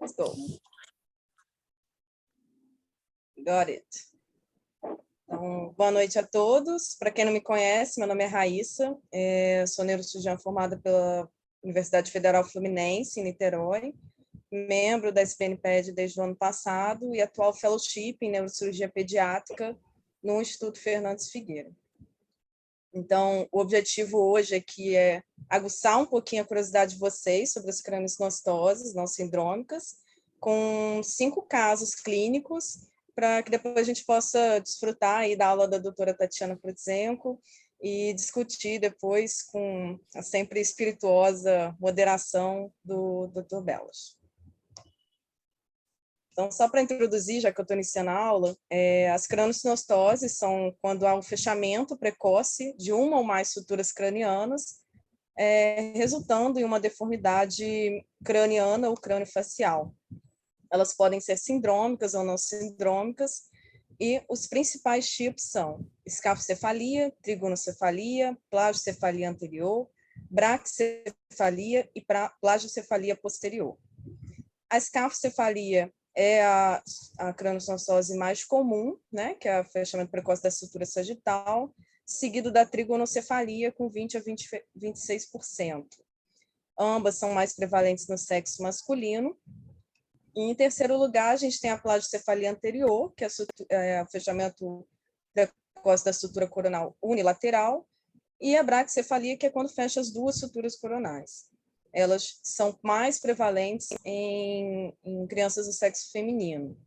Let's go. Got it. Então, boa noite a todos. Para quem não me conhece, meu nome é Raíssa, sou neurocirurgiã formada pela Universidade Federal Fluminense, em Niterói, membro da SPNPED desde o ano passado e atual fellowship em neurocirurgia pediátrica no Instituto Fernandes Figueira. Então, o objetivo hoje aqui é aguçar um pouquinho a curiosidade de vocês sobre as craniosinostoses não sindrômicas, com 5 casos clínicos, para que depois a gente possa desfrutar aí da aula da doutora Tatiana Prudzenko e discutir depois com a sempre espirituosa moderação do Dr. Belas. Então, só para introduzir, já que eu estou iniciando a aula, as craniosinostoses são quando há um fechamento precoce de uma ou mais suturas cranianas, resultando em uma deformidade craniana ou crâniofacial. Elas podem ser sindrômicas ou não sindrômicas, e os principais tipos são escafocefalia, trigonocefalia, plagiocefalia anterior, braquicefalia e plagiocefalia posterior. A escafocefalia é a craniosinostose mais comum, né, que é o fechamento precoce da estrutura sagital, seguido da trigonocefalia com 20 a 26%. Ambas são mais prevalentes no sexo masculino. E, em terceiro lugar, a gente tem a plagiocefalia anterior, que é o fechamento precoce da estrutura coronal unilateral, e a braquicefalia, que é quando fecha as duas suturas coronais. Elas são mais prevalentes em crianças do sexo feminino.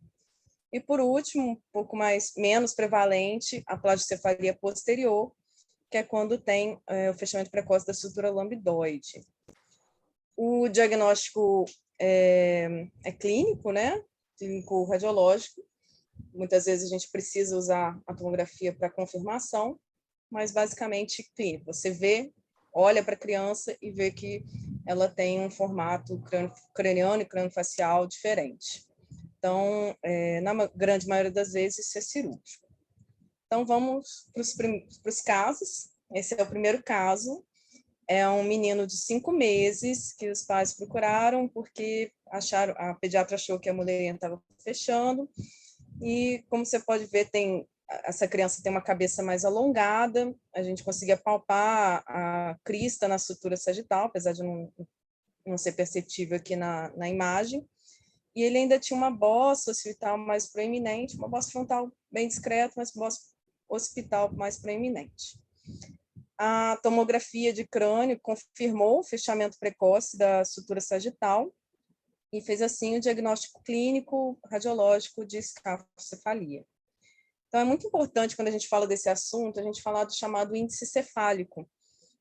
E, por último, um pouco menos prevalente, a plagiocefalia posterior, que é quando tem o fechamento precoce da estrutura lambidoide. O diagnóstico é clínico, né? Clínico radiológico. Muitas vezes a gente precisa usar a tomografia para confirmação, mas basicamente clínico. Você vê, olha para a criança e vê que ela tem um formato craniano e craniofacial diferente. Então, na grande maioria das vezes, isso é cirúrgico. Então, vamos para os casos. Esse é o primeiro caso. É um menino de 5 meses que os pais procuraram porque a pediatra achou que a mulherinha estava fechando. E, como você pode ver, essa criança tem uma cabeça mais alongada, a gente conseguia palpar a crista na sutura sagital, apesar de não ser perceptível aqui na imagem. E ele ainda tinha uma bossa occipital mais proeminente, uma bossa frontal bem discreta, mas bossa occipital mais proeminente. A tomografia de crânio confirmou o fechamento precoce da sutura sagital e fez, assim, o diagnóstico clínico radiológico de escafocefalia. Então, é muito importante, quando a gente fala desse assunto, a gente falar do chamado índice cefálico,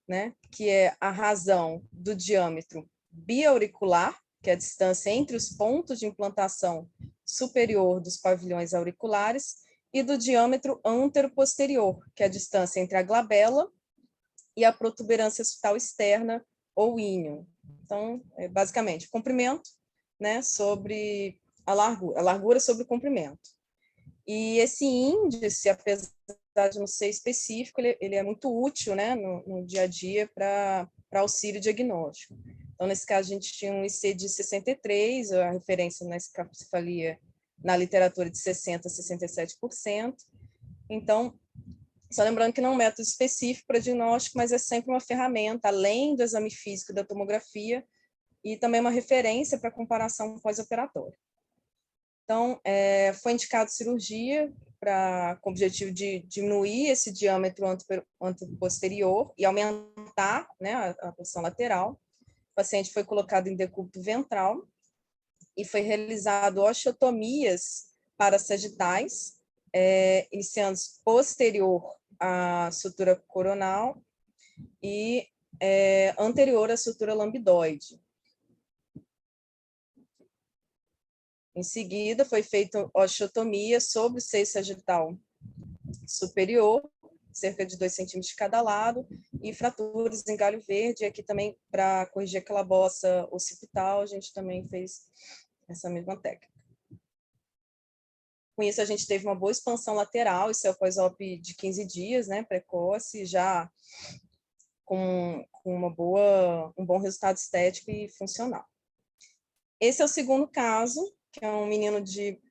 né? Que é a razão do diâmetro biauricular, que é a distância entre os pontos de implantação superior dos pavilhões auriculares, e do diâmetro antero-posterior, que é a distância entre a glabela e a protuberância occipital externa, ou íneo. Então, basicamente, comprimento, né, sobre a largura sobre o comprimento. E esse índice, apesar de não ser específico, ele é muito útil, né, no dia a dia para auxílio diagnóstico. Então, nesse caso, a gente tinha um IC de 63, a referência na escafocefalia na literatura de 60% a 67%. Então, só lembrando que não é um método específico para diagnóstico, mas é sempre uma ferramenta, além do exame físico da tomografia, e também uma referência para comparação pós-operatória. Então, foi indicado cirurgia com o objetivo de diminuir esse diâmetro anteroposterior e aumentar, né, a porção lateral. O paciente foi colocado em decúbito ventral e foi realizado osteotomias parasagitais, iniciando posterior à sutura coronal e anterior à sutura lambidoide. Em seguida, foi feita osteotomia sobre o seio sagital superior, cerca de 2 centímetros de cada lado, e fraturas em galho verde. E aqui também, para corrigir aquela bossa occipital, a gente também fez essa mesma técnica. Com isso, a gente teve uma boa expansão lateral, isso é o pós-op de 15 dias, né, precoce, já com um bom resultado estético e funcional. Esse é o segundo caso, que é um menino de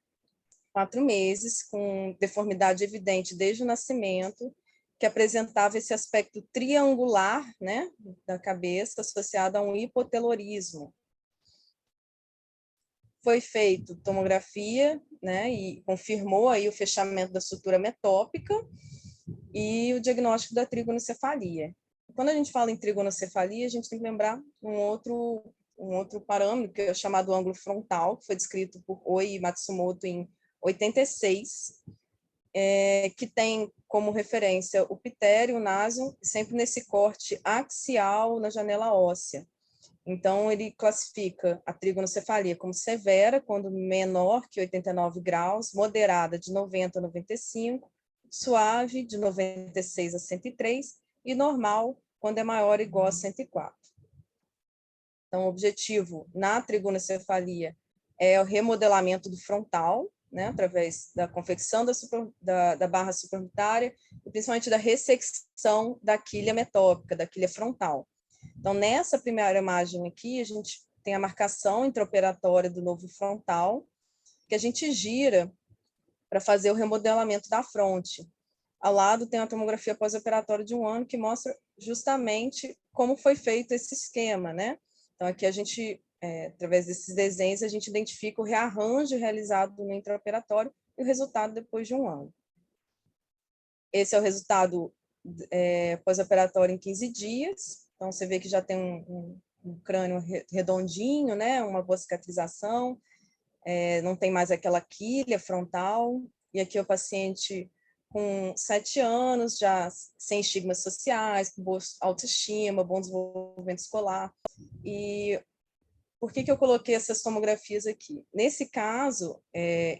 4 meses, com deformidade evidente desde o nascimento, que apresentava esse aspecto triangular, né, da cabeça, associado a um hipotelorismo. Foi feito tomografia, né, e confirmou aí o fechamento da sutura metópica e o diagnóstico da trigonocefalia. Quando a gente fala em trigonocefalia, a gente tem que lembrar um outro parâmetro, que é chamado ângulo frontal, que foi descrito por Oi e Matsumoto em 86, que tem como referência o pitério, o násio, sempre nesse corte axial na janela óssea. Então, ele classifica a trigonocefalia como severa, quando menor que 89 graus, moderada de 90 a 95, suave de 96 a 103 e normal quando é maior ou igual a 104. Então, o objetivo na trigonocefalia é o remodelamento do frontal, né, através da confecção da barra supraorbitária e principalmente da ressecção da quilha metópica, da quilha frontal. Então, nessa primeira imagem aqui, a gente tem a marcação intraoperatória do novo frontal, que a gente gira para fazer o remodelamento da fronte. Ao lado tem a tomografia pós-operatória de 1 ano, que mostra justamente como foi feito esse esquema, né? Então, aqui a gente, através desses desenhos, a gente identifica o rearranjo realizado no intraoperatório e o resultado depois de 1 ano. Esse é o resultado pós-operatório em 15 dias. Então, você vê que já tem um crânio redondinho, né? Uma boa cicatrização, não tem mais aquela quilha frontal. E aqui o paciente com 7 anos, já sem estigmas sociais, com boa autoestima, bom desenvolvimento escolar. E por que eu coloquei essas tomografias aqui? Nesse caso,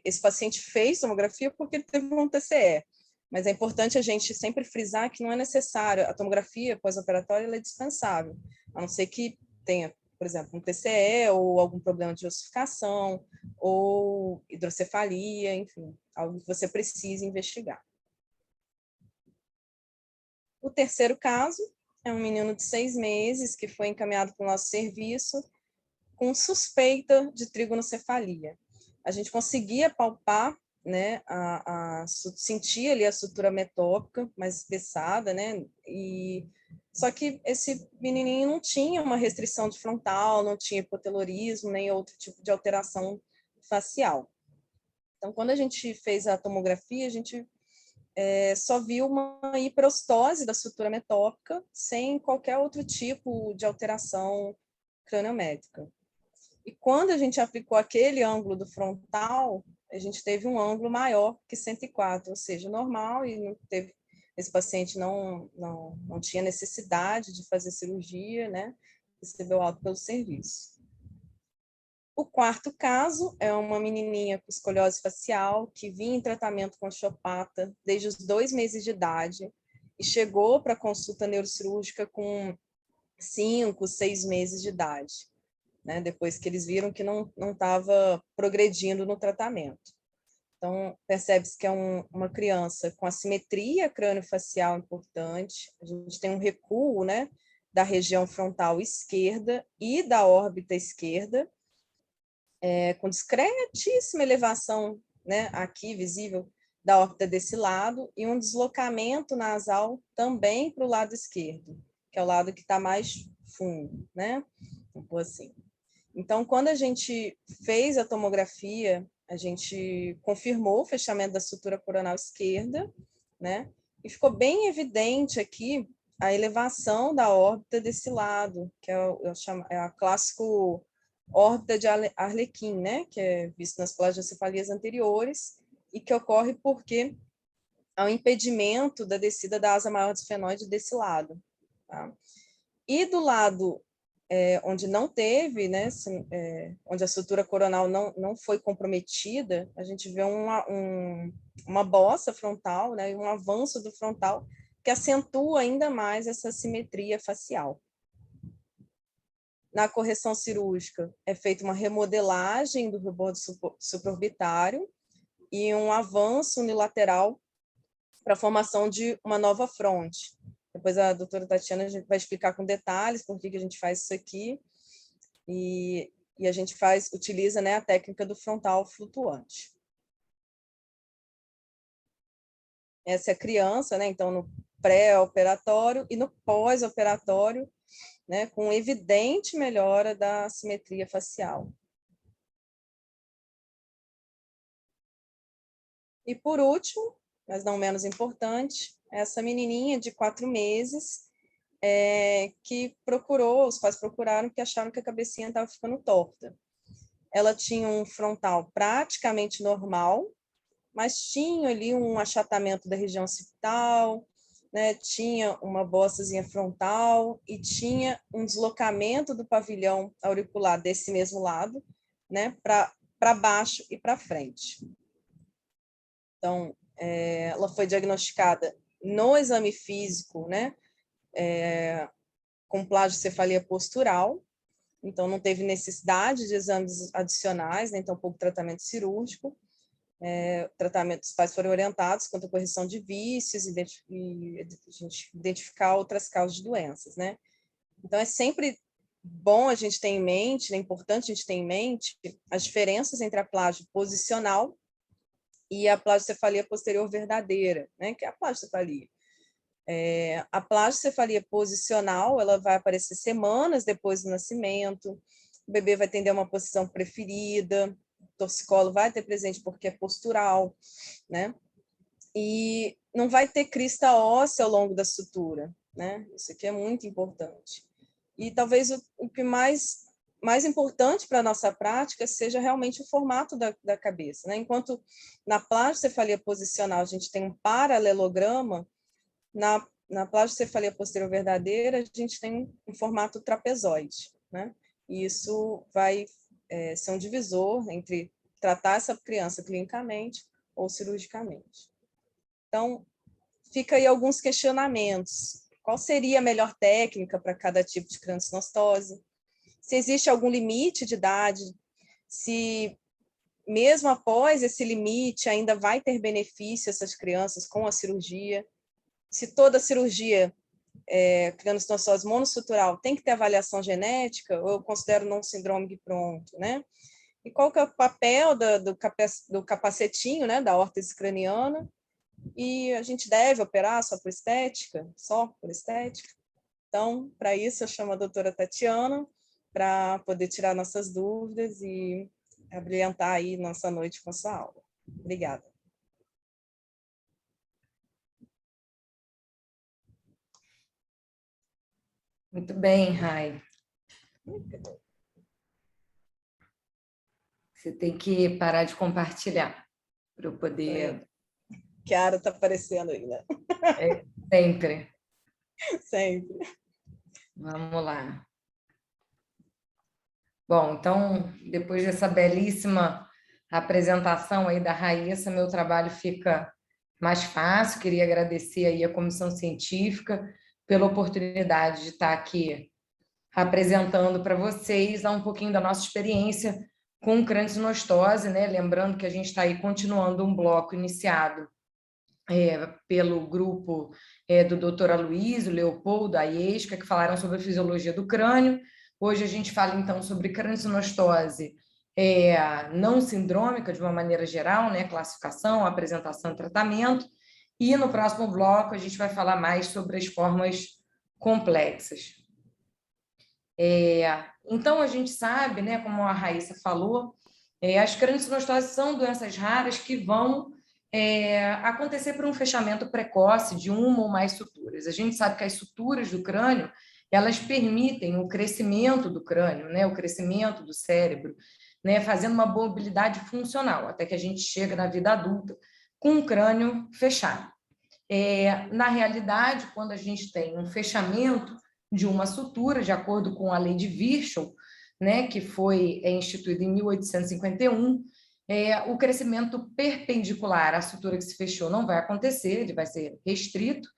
esse paciente fez tomografia porque ele teve um TCE, mas é importante a gente sempre frisar que não é necessário, a tomografia pós-operatória é dispensável, a não ser que tenha, por exemplo, um TCE ou algum problema de ossificação, ou hidrocefalia, enfim, algo que você precise investigar. O terceiro caso é um menino de 6 meses que foi encaminhado para o nosso serviço com suspeita de trigonocefalia. A gente conseguia palpar, né, sentir ali a sutura metópica mais espessada, né, só que esse menininho não tinha uma restrição de frontal, não tinha hipotelorismo, nem outro tipo de alteração facial. Então, quando a gente fez a tomografia, a gente só viu uma hiperostose da sutura metópica, sem qualquer outro tipo de alteração craniométrica. E quando a gente aplicou aquele ângulo do frontal, a gente teve um ângulo maior que 104, ou seja, normal, e não teve, esse paciente não tinha necessidade de fazer cirurgia, né? Recebeu alta pelo serviço. O quarto caso é uma menininha com escoliose facial que vinha em tratamento com osteopata desde os 2 meses de idade e chegou para a consulta neurocirúrgica com 5, 6 meses de idade, né, depois que eles viram que não estava progredindo no tratamento. Então, percebe-se que é uma criança com assimetria crânio-facial importante, a gente tem um recuo, né, da região frontal esquerda e da órbita esquerda, com discretíssima elevação, né, aqui visível, da órbita desse lado, e um deslocamento nasal também para o lado esquerdo, que é o lado que está mais fundo, né? Então, assim. Então, quando a gente fez a tomografia, a gente confirmou o fechamento da sutura coronal esquerda, né? E ficou bem evidente aqui a elevação da órbita desse lado, que é a clássico órbita de Arlequim, né? Que é visto nas plagiocefalias anteriores e que ocorre porque há um impedimento da descida da asa maior do esfenoide desse lado, tá? E do lado onde não teve, né, onde a sutura coronal não foi comprometida, a gente vê uma bossa frontal, né, e um avanço do frontal que acentua ainda mais essa simetria facial. Na correção cirúrgica, é feita uma remodelagem do rebordo supraorbitário e um avanço unilateral para a formação de uma nova fronte. Depois a doutora Tatiana vai explicar com detalhes por que a gente faz isso aqui. E e a gente utiliza, né, a técnica do frontal flutuante. Essa é a criança, né, então no pré-operatório e no pós-operatório, né, com evidente melhora da simetria facial. E por último, mas não menos importante, essa menininha de 4 meses, que os pais procuraram porque acharam que a cabecinha estava ficando torta. Ela tinha um frontal praticamente normal, mas tinha ali um achatamento da região occipital, né? Tinha uma bossazinha frontal e tinha um deslocamento do pavilhão auricular desse mesmo lado, né? Para baixo e para frente. Então, ela foi diagnosticada no exame físico, né? Com plagiocefalia postural, então não teve necessidade de exames adicionais, nem tampouco tratamento cirúrgico. Os pais foram orientados quanto à correção de vícios e a gente identificar outras causas de doenças, né? Então, é sempre bom a gente ter em mente, é importante a gente ter em mente as diferenças entre a plágio posicional e a plagiocefalia posterior verdadeira, né? Que é a plagiocefalia. A plagiocefalia posicional, ela vai aparecer semanas depois do nascimento, o bebê vai tender a uma posição preferida, o torcicolo vai ter presente porque é postural, né? E não vai ter crista óssea ao longo da sutura, né? Isso aqui é muito importante. E talvez o que mais importante para a nossa prática seja realmente o formato da cabeça, né? Enquanto na plagiocefalia posicional a gente tem um paralelograma, na plagiocefalia posterior verdadeira, a gente tem um formato trapezoide, né? E isso vai ser um divisor entre tratar essa criança clinicamente ou cirurgicamente. Então, fica aí alguns questionamentos. Qual seria a melhor técnica para cada tipo de craniosinostose? Se existe algum limite de idade? Se, mesmo após esse limite, ainda vai ter benefício essas crianças com a cirurgia? Se toda cirurgia craniosinostose monosutural tem que ter avaliação genética, ou eu considero não sindrômico e pronto, né? E qual que é o papel do capacetinho, né, da órtese craniana? E a gente deve operar só por estética? Só por estética? Então, para isso, eu chamo a doutora Tatiana para poder tirar nossas dúvidas e abrilhantar aí nossa noite com a sua aula. Obrigada. Muito bem, Rai. Você tem que parar de compartilhar para eu poder... Chiara está aparecendo aí, né? Sempre. Sempre. Vamos lá. Bom, então, depois dessa belíssima apresentação aí da Raíssa, meu trabalho fica mais fácil. Queria agradecer aí a comissão científica pela oportunidade de estar aqui apresentando para vocês um pouquinho da nossa experiência com craniosinostose, né? Lembrando que a gente está aí continuando um bloco iniciado pelo grupo do Dr. Aloysio, Leopoldo, a Iesca, que falaram sobre a fisiologia do crânio. Hoje a gente fala, então, sobre craniosinostose não sindrômica, de uma maneira geral, né? Classificação, apresentação e tratamento. E no próximo bloco a gente vai falar mais sobre as formas complexas. Então, a gente sabe, né, como a Raíssa falou, as craniosinostoses são doenças raras que vão acontecer por um fechamento precoce de uma ou mais suturas. A gente sabe que as suturas do crânio, elas permitem o crescimento do crânio, né, o crescimento do cérebro, né, fazendo uma mobilidade funcional, até que a gente chega na vida adulta com o crânio fechado. Na realidade, quando a gente tem um fechamento de uma sutura, de acordo com a lei de Virchow, né, que foi instituída em 1851, o crescimento perpendicular à sutura que se fechou não vai acontecer, ele vai ser restrito,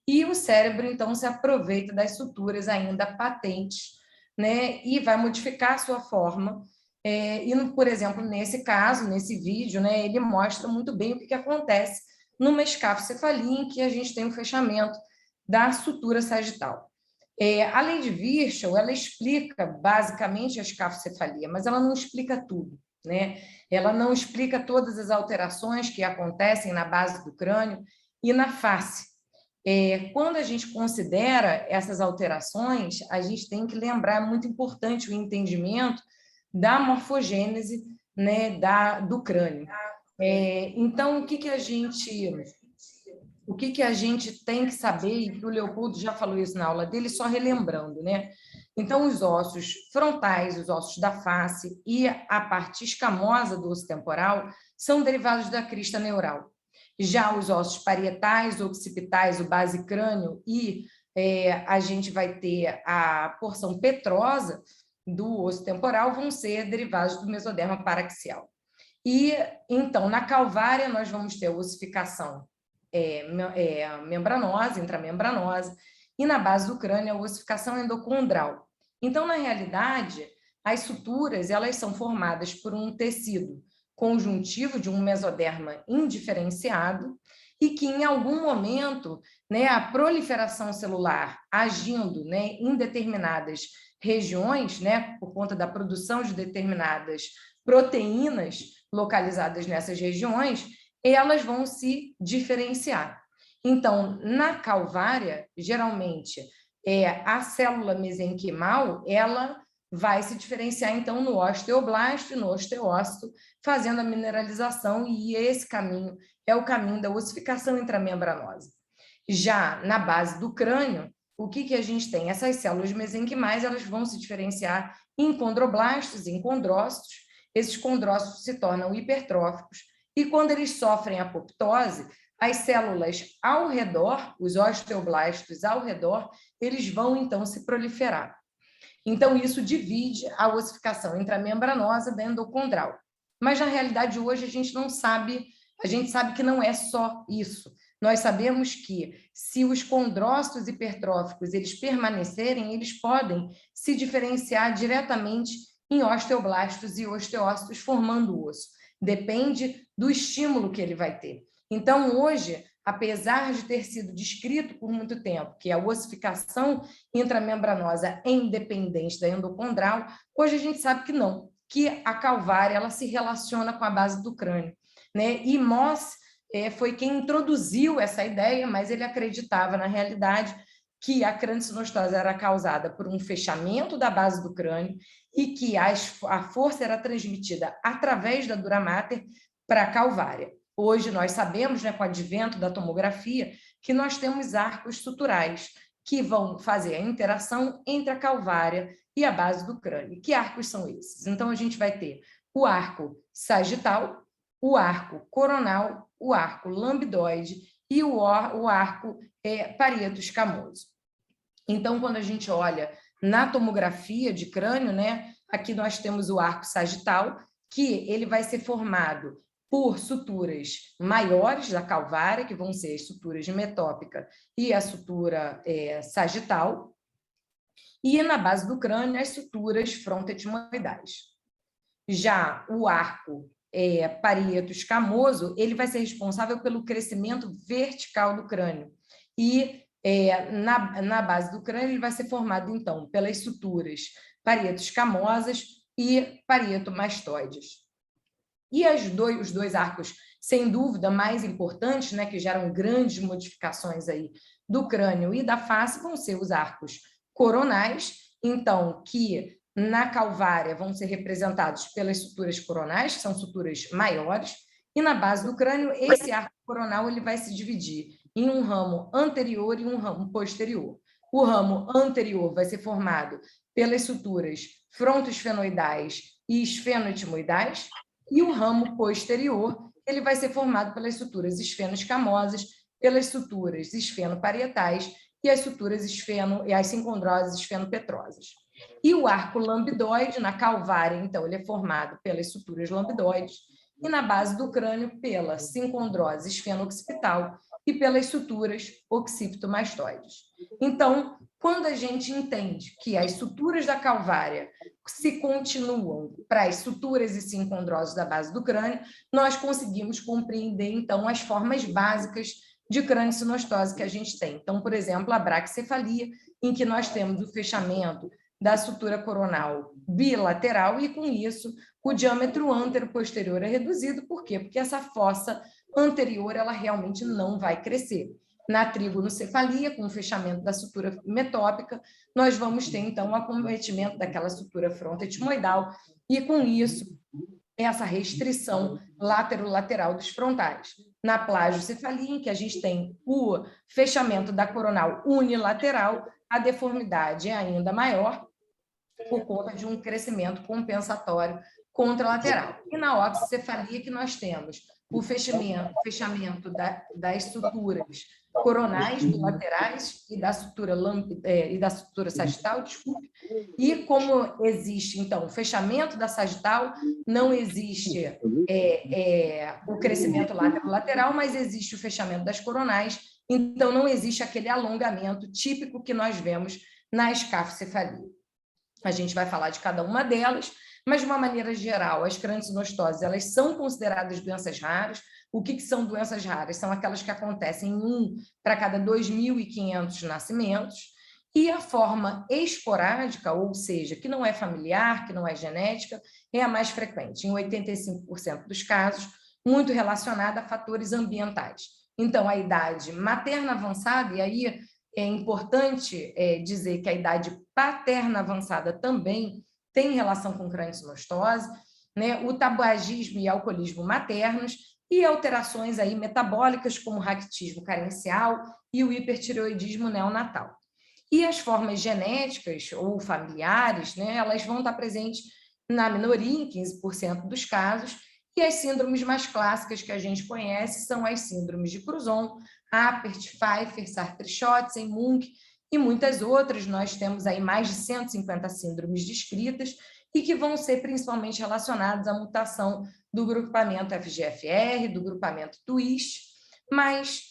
e o cérebro, então, se aproveita das suturas ainda patentes, né, e vai modificar a sua forma. E, por exemplo, nesse caso, nesse vídeo, né, ele mostra muito bem o que acontece numa escafocefalia em que a gente tem o fechamento da sutura sagital. A lei de Virchow, ela explica basicamente a escafocefalia, mas ela não explica tudo, né? Ela não explica todas as alterações que acontecem na base do crânio e na face. Quando a gente considera essas alterações, a gente tem que lembrar, é muito importante o entendimento da morfogênese, né, do crânio. Então, o que a gente tem que saber, e o Leopoldo já falou isso na aula dele, só relembrando, né? Então, os ossos frontais, os ossos da face e a parte escamosa do osso temporal são derivados da crista neural. Já os ossos parietais, occipitais, o basicrânio e a gente vai ter a porção petrosa do osso temporal vão ser derivados do mesoderma paraxial. E, então, na calvária, nós vamos ter a ossificação membranosa, intramembranosa, e na base do crânio, a ossificação endocondral. Então, na realidade, as suturas, elas são formadas por um tecido conjuntivo de um mesoderma indiferenciado e que, em algum momento, né, a proliferação celular agindo, né, em determinadas regiões, né, por conta da produção de determinadas proteínas localizadas nessas regiões, elas vão se diferenciar. Então, na calvária, geralmente, a célula mesenquimal, ela vai se diferenciar, então, no osteoblasto e no osteócito, fazendo a mineralização, e esse caminho é o caminho da ossificação intramembranosa. Já na base do crânio, o que a gente tem? Essas células mesenquimais, elas vão se diferenciar em condroblastos, em condrócitos. Esses condrócitos se tornam hipertróficos, e quando eles sofrem apoptose, as células ao redor, os osteoblastos ao redor, eles vão, então, se proliferar. Então, isso divide a ossificação intramembranosa da endocondral. Mas, na realidade, hoje a gente não sabe, a gente sabe que não é só isso. Nós sabemos que, se os condrócitos hipertróficos eles permanecerem, eles podem se diferenciar diretamente em osteoblastos e osteócitos, formando o osso. Depende do estímulo que ele vai ter. Então, hoje, apesar de ter sido descrito por muito tempo que a ossificação intramembranosa é independente da endocondral, hoje a gente sabe que não, que a calvária ela se relaciona com a base do crânio, né? E Moss foi quem introduziu essa ideia, mas ele acreditava, na realidade, que a crânio-sinostose era causada por um fechamento da base do crânio e que a força era transmitida através da dura mater para a calvária. Hoje nós sabemos, né, com o advento da tomografia, que nós temos arcos suturais que vão fazer a interação entre a calvária e a base do crânio. Que arcos são esses? Então, a gente vai ter o arco sagital, o arco coronal, o arco lambdoide e o arco parieto escamoso. Então, quando a gente olha na tomografia de crânio, né, aqui nós temos o arco sagital, que ele vai ser formado por suturas maiores da calvária, que vão ser as suturas metópica e a sutura sagital, e na base do crânio as suturas frontoetimoidais. Já o arco parieto escamoso, ele vai ser responsável pelo crescimento vertical do crânio, e na base do crânio ele vai ser formado, então, pelas suturas parieto escamosas e parieto mastoides. E os dois arcos, sem dúvida, mais importantes, né, que geram grandes modificações aí do crânio e da face, vão ser os arcos coronais, então, que na calvária vão ser representados pelas suturas coronais, que são suturas maiores, e na base do crânio, esse arco coronal ele vai se dividir em um ramo anterior e um ramo posterior. O ramo anterior vai ser formado pelas suturas frontoesfenoidais e esfenoetimoidais, e o ramo posterior ele vai ser formado pelas suturas esfenoescamosas, pelas suturas esfenoparietais e as suturas e as sincondroses esfenopetrosas. E o arco lambdoide, na calvária, então, ele é formado pelas suturas lambdoides, e na base do crânio pela sincondrose esfeno-occipital e pelas suturas occipitomastoides. Então, quando a gente entende que as suturas da calvária se continuam para as suturas e sincondroses da base do crânio, nós conseguimos compreender, então, as formas básicas de crânio-sinostose que a gente tem. Então, por exemplo, a braquicefalia, em que nós temos o fechamento da sutura coronal bilateral e, com isso, o diâmetro antero-posterior é reduzido. Por quê? Porque essa fossa anterior ela realmente não vai crescer. Na trigonocefalia, com o fechamento da sutura metópica, nós vamos ter, então, o acometimento daquela sutura frontoetimoidal e, com isso, essa restrição laterolateral dos frontais. Na plagiocefalia, em que a gente tem o fechamento da coronal unilateral, a deformidade é ainda maior por conta de um crescimento compensatório contralateral. E na oxicefalia, que nós temos o fechamento das suturas coronais bilaterais e da sutura sagital, desculpe. E como existe, então, o fechamento da sagital, não existe o crescimento lateral, mas existe o fechamento das coronais, então não existe aquele alongamento típico que nós vemos na escafocefalia. A gente vai falar de cada uma delas, mas, de uma maneira geral, as craniosinostoses, elas são consideradas doenças raras. O que são doenças raras? São aquelas que acontecem em 1 para cada 2.500 nascimentos, e a forma esporádica, ou seja, que não é familiar, que não é genética, é a mais frequente, em 85% dos casos, muito relacionada a fatores ambientais. Então, a idade materna avançada, e aí é importante dizer que a idade paterna avançada também tem relação com craniosinostose, né? O tabagismo e alcoolismo maternos e alterações aí metabólicas, como o raquitismo carencial e o hipertireoidismo neonatal. E as formas genéticas ou familiares, né, elas vão estar presentes na minoria, em 15% dos casos, e as síndromes mais clássicas que a gente conhece são as síndromes de Cruzon, Apert, Pfeiffer, Sartre-Schötzen, Munk e muitas outras. Nós temos aí mais de 150 síndromes descritas e que vão ser principalmente relacionadas à mutação do grupamento FGFR, do grupamento TWIST, mas,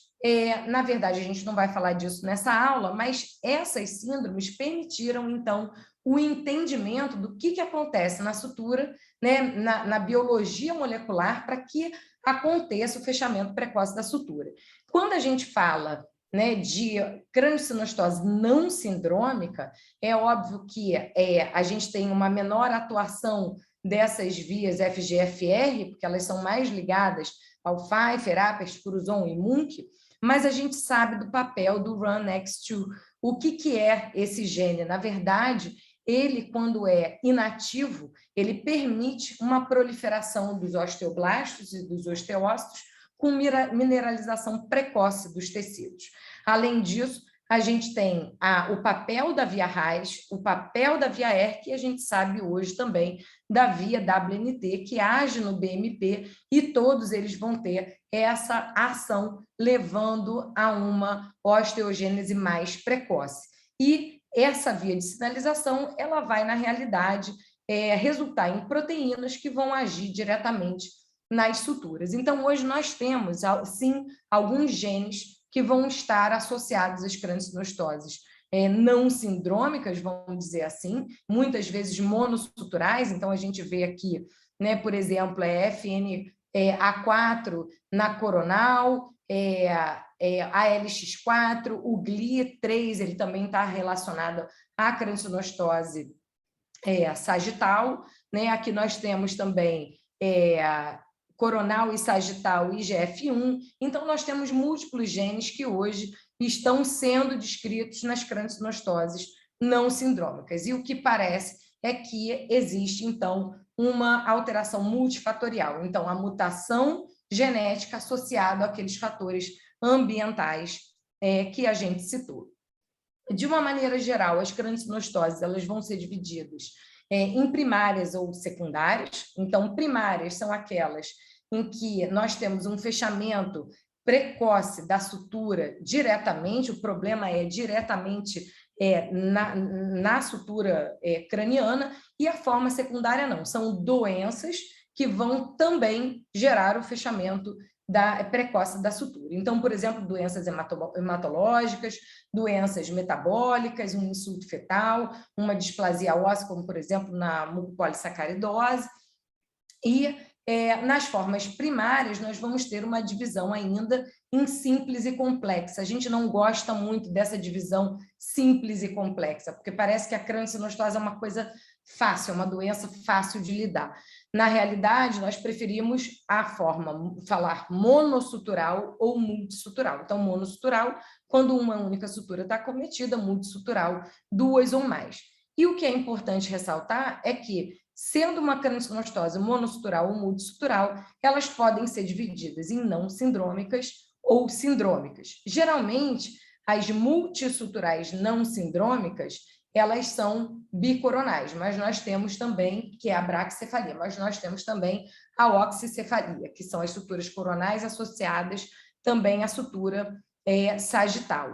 na verdade, a gente não vai falar disso nessa aula, mas essas síndromes permitiram, então, o entendimento do que acontece na sutura, né, na biologia molecular, para que aconteça o fechamento precoce da sutura. Quando a gente fala, né, de craniosinostose não sindrômica, é óbvio que a gente tem uma menor atuação dessas vias FGFR, porque elas são mais ligadas ao Pfeiffer, Apert, Cruzon e Munk, mas a gente sabe do papel do RUNX2. O que é esse gene? Na verdade, ele, quando é inativo, ele permite uma proliferação dos osteoblastos e dos osteócitos com mineralização precoce dos tecidos. Além disso, a gente tem o papel da via RAS, o papel da via ERK, e a gente sabe hoje também da via WNT, que age no BMP, e todos eles vão ter essa ação levando a uma osteogênese mais precoce. E essa via de sinalização, ela vai, na realidade, resultar em proteínas que vão agir diretamente nas suturas. Então, hoje nós temos, sim, alguns genes que vão estar associados às craniosinostoses não sindrômicas, vamos dizer assim, muitas vezes monossuturais. Então, a gente vê aqui, né, por exemplo, FNA4 na coronal, ALX4, o GLI3, ele também está relacionado à craniosinostose sagital, né? Aqui nós temos também coronal e sagital IGF-1. Então, nós temos múltiplos genes que hoje estão sendo descritos nas craniosinostoses não sindrômicas. E o que parece é que existe, então, uma alteração multifatorial. Então, a mutação genética associada àqueles fatores ambientais que a gente citou. De uma maneira geral, as craniosinostoses elas vão ser divididas em primárias ou secundárias. Então, primárias são aquelas em que nós temos um fechamento precoce da sutura diretamente, o problema é diretamente na sutura craniana, e a forma secundária não, são doenças que vão também gerar o fechamento precoce da sutura. Então, por exemplo, doenças hematológicas, doenças metabólicas, um insulto fetal, uma displasia óssea, como, por exemplo, na mucopolissacaridose, e Nas formas primárias, nós vamos ter uma divisão ainda em simples e complexa. A gente não gosta muito dessa divisão simples e complexa, porque parece que a craniosinostose é uma coisa fácil, é uma doença fácil de lidar. Na realidade, nós preferimos a forma, falar monossutural ou multissutural. Então, monossutural, quando uma única sutura está acometida, multissutural, duas ou mais. E o que é importante ressaltar é que, sendo uma craniosinostose monossutural ou multissutural, elas podem ser divididas em não sindrômicas ou sindrômicas. Geralmente, as multissuturais não sindrômicas, elas são bicoronais, mas nós temos também, que é a braquicefalia, mas nós temos também a oxicefalia, que são as suturas coronais associadas também à sutura sagital.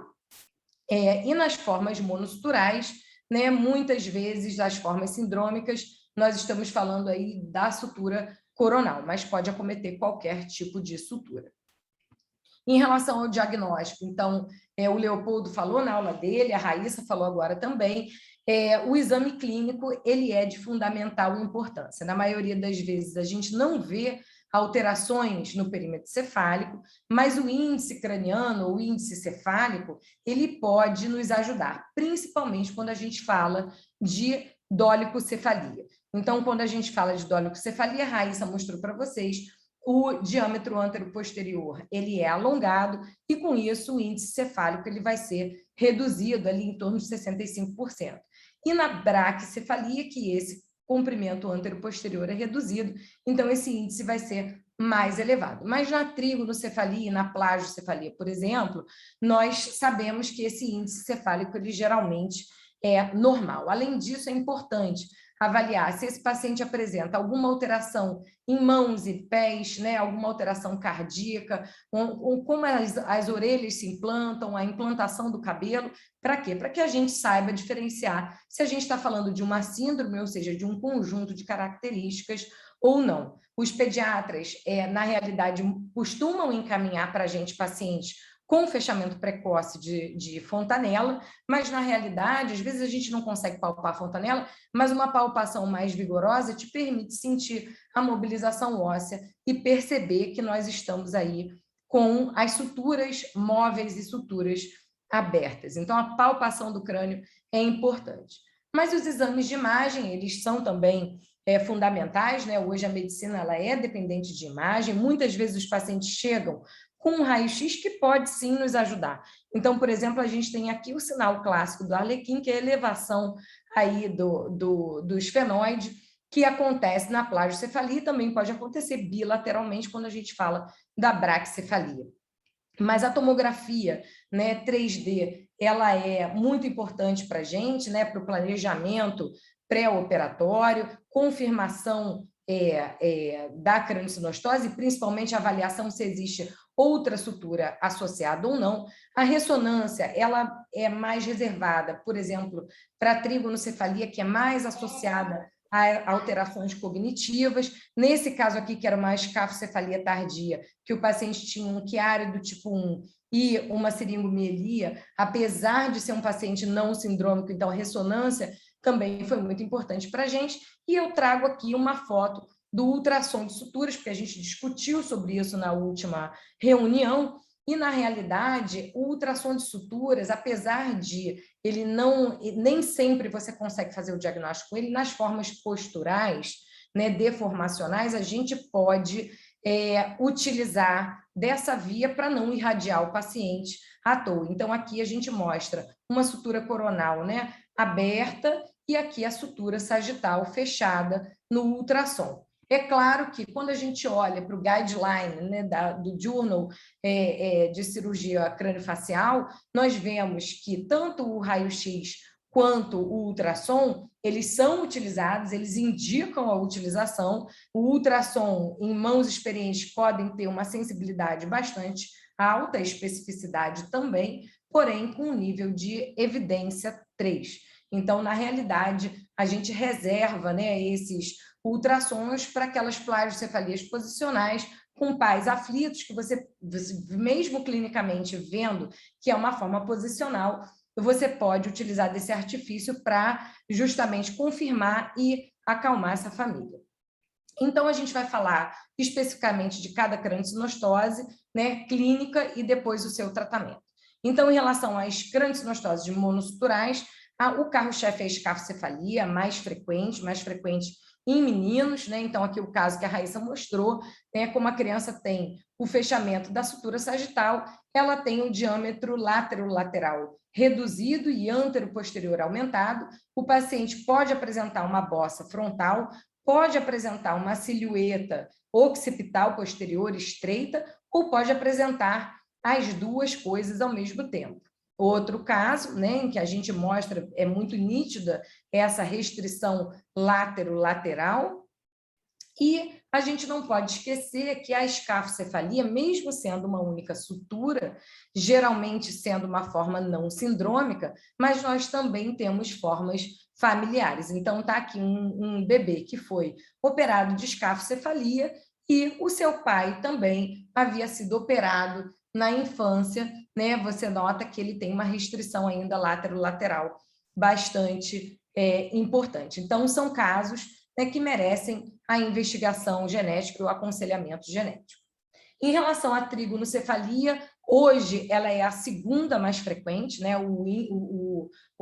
E nas formas monossuturais, né, muitas vezes, das formas sindrômicas, nós estamos falando aí da sutura coronal, mas pode acometer qualquer tipo de sutura. Em relação ao diagnóstico, então, o Leopoldo falou na aula dele, a Raíssa falou agora também, o exame clínico ele é de fundamental importância. Na maioria das vezes, a gente não vê alterações no perímetro cefálico, mas o índice craniano, o índice cefálico, ele pode nos ajudar, principalmente quando a gente fala de dolicocefalia. Então, quando a gente fala de dolicocefalia, a Raíssa mostrou para vocês, o diâmetro antero-posterior ele é alongado e, com isso, o índice cefálico ele vai ser reduzido ali em torno de 65%. E na braquicefalia, que esse comprimento antero-posterior é reduzido, então esse índice vai ser mais elevado. Mas na trigonocefalia e na plagiocefalia, por exemplo, nós sabemos que esse índice cefálico ele geralmente é normal. Além disso, é importante avaliar se esse paciente apresenta alguma alteração em mãos e pés, né, alguma alteração cardíaca, ou como as orelhas se implantam, a implantação do cabelo. Para quê? Para que a gente saiba diferenciar se a gente está falando de uma síndrome, ou seja, de um conjunto de características ou não. Os pediatras, na realidade, costumam encaminhar para a gente pacientes com fechamento precoce de fontanela, mas, na realidade, às vezes a gente não consegue palpar a fontanela, mas uma palpação mais vigorosa te permite sentir a mobilização óssea e perceber que nós estamos aí com as suturas móveis e suturas abertas. Então, a palpação do crânio é importante. Mas os exames de imagem, eles são também fundamentais, né? Hoje a medicina ela é dependente de imagem, muitas vezes os pacientes chegam com um raio-x que pode sim nos ajudar. Então, por exemplo, a gente tem aqui o sinal clássico do Arlequim, que é a elevação aí do esfenoide, que acontece na plagiocefalia e também pode acontecer bilateralmente quando a gente fala da braquicefalia. Mas a tomografia, né, 3D, ela é muito importante para a gente, né, para o planejamento pré-operatório, confirmação da craniosinostose, principalmente a avaliação se existe outra sutura associada ou não. A ressonância, ela é mais reservada, por exemplo, para a trigonocefalia, que é mais associada a alterações cognitivas. Nesse caso aqui, que era uma escafocefalia tardia, que o paciente tinha um Chiari do tipo 1 e uma siringomielia, apesar de ser um paciente não sindrômico, então a ressonância também foi muito importante para a gente. E eu trago aqui uma foto do ultrassom de suturas, porque a gente discutiu sobre isso na última reunião, e, na realidade, o ultrassom de suturas, apesar de ele não... nem sempre você consegue fazer o diagnóstico com ele, nas formas posturais, né, deformacionais, a gente pode utilizar dessa via para não irradiar o paciente à toa. Então, aqui a gente mostra uma sutura coronal, né, aberta, e aqui a sutura sagital fechada no ultrassom. É claro que, quando a gente olha para o guideline, né, do Journal de Cirurgia Craniofacial, nós vemos que tanto o raio-x quanto o ultrassom, eles são utilizados, eles indicam a utilização. O ultrassom, em mãos experientes, podem ter uma sensibilidade bastante alta, especificidade também, porém com um nível de evidência 3. Então, na realidade, a gente reserva, né, esses ultrassons para aquelas plagiocefalias posicionais com pais aflitos, que você, mesmo clinicamente vendo que é uma forma posicional, você pode utilizar desse artifício para justamente confirmar e acalmar essa família. Então, a gente vai falar especificamente de cada craniosinostose, né, clínica e depois o seu tratamento. Então, em relação às craniosinostoses monosuturais, o carro-chefe é a escafocefalia, mais frequente em meninos, né? Então, aqui o caso que a Raíssa mostrou, né, como a criança tem o fechamento da sutura sagital, ela tem o diâmetro lateral reduzido e antero-posterior aumentado, o paciente pode apresentar uma bossa frontal, pode apresentar uma silhueta occipital posterior estreita ou pode apresentar as duas coisas ao mesmo tempo. Outro caso, né, em que a gente mostra, é muito nítida essa restrição lateral, e a gente não pode esquecer que a escafocefalia, mesmo sendo uma única sutura, geralmente sendo uma forma não sindrômica, mas nós também temos formas familiares. Então, está aqui um bebê que foi operado de escafocefalia e o seu pai também havia sido operado na infância, né? Você nota que ele tem uma restrição ainda lateral bastante importante. Então, são casos, né, que merecem a investigação genética e o aconselhamento genético. Em relação à trigonocefalia, hoje ela é a segunda mais frequente, né?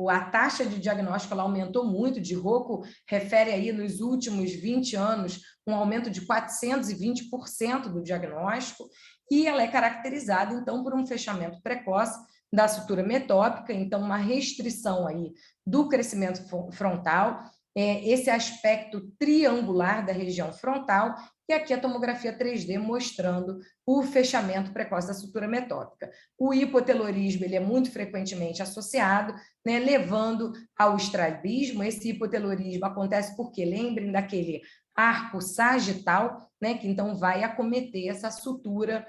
A taxa de diagnóstico ela aumentou muito, de Rocco refere aí nos últimos 20 anos um aumento de 420% do diagnóstico, e ela é caracterizada, então, por um fechamento precoce da sutura metópica, então uma restrição aí do crescimento frontal, esse aspecto triangular da região frontal, e aqui a tomografia 3D mostrando o fechamento precoce da sutura metópica. O hipotelorismo ele é muito frequentemente associado, né, levando ao estrabismo. Esse hipotelorismo acontece porque, lembrem daquele arco sagital, né, que então vai acometer essa sutura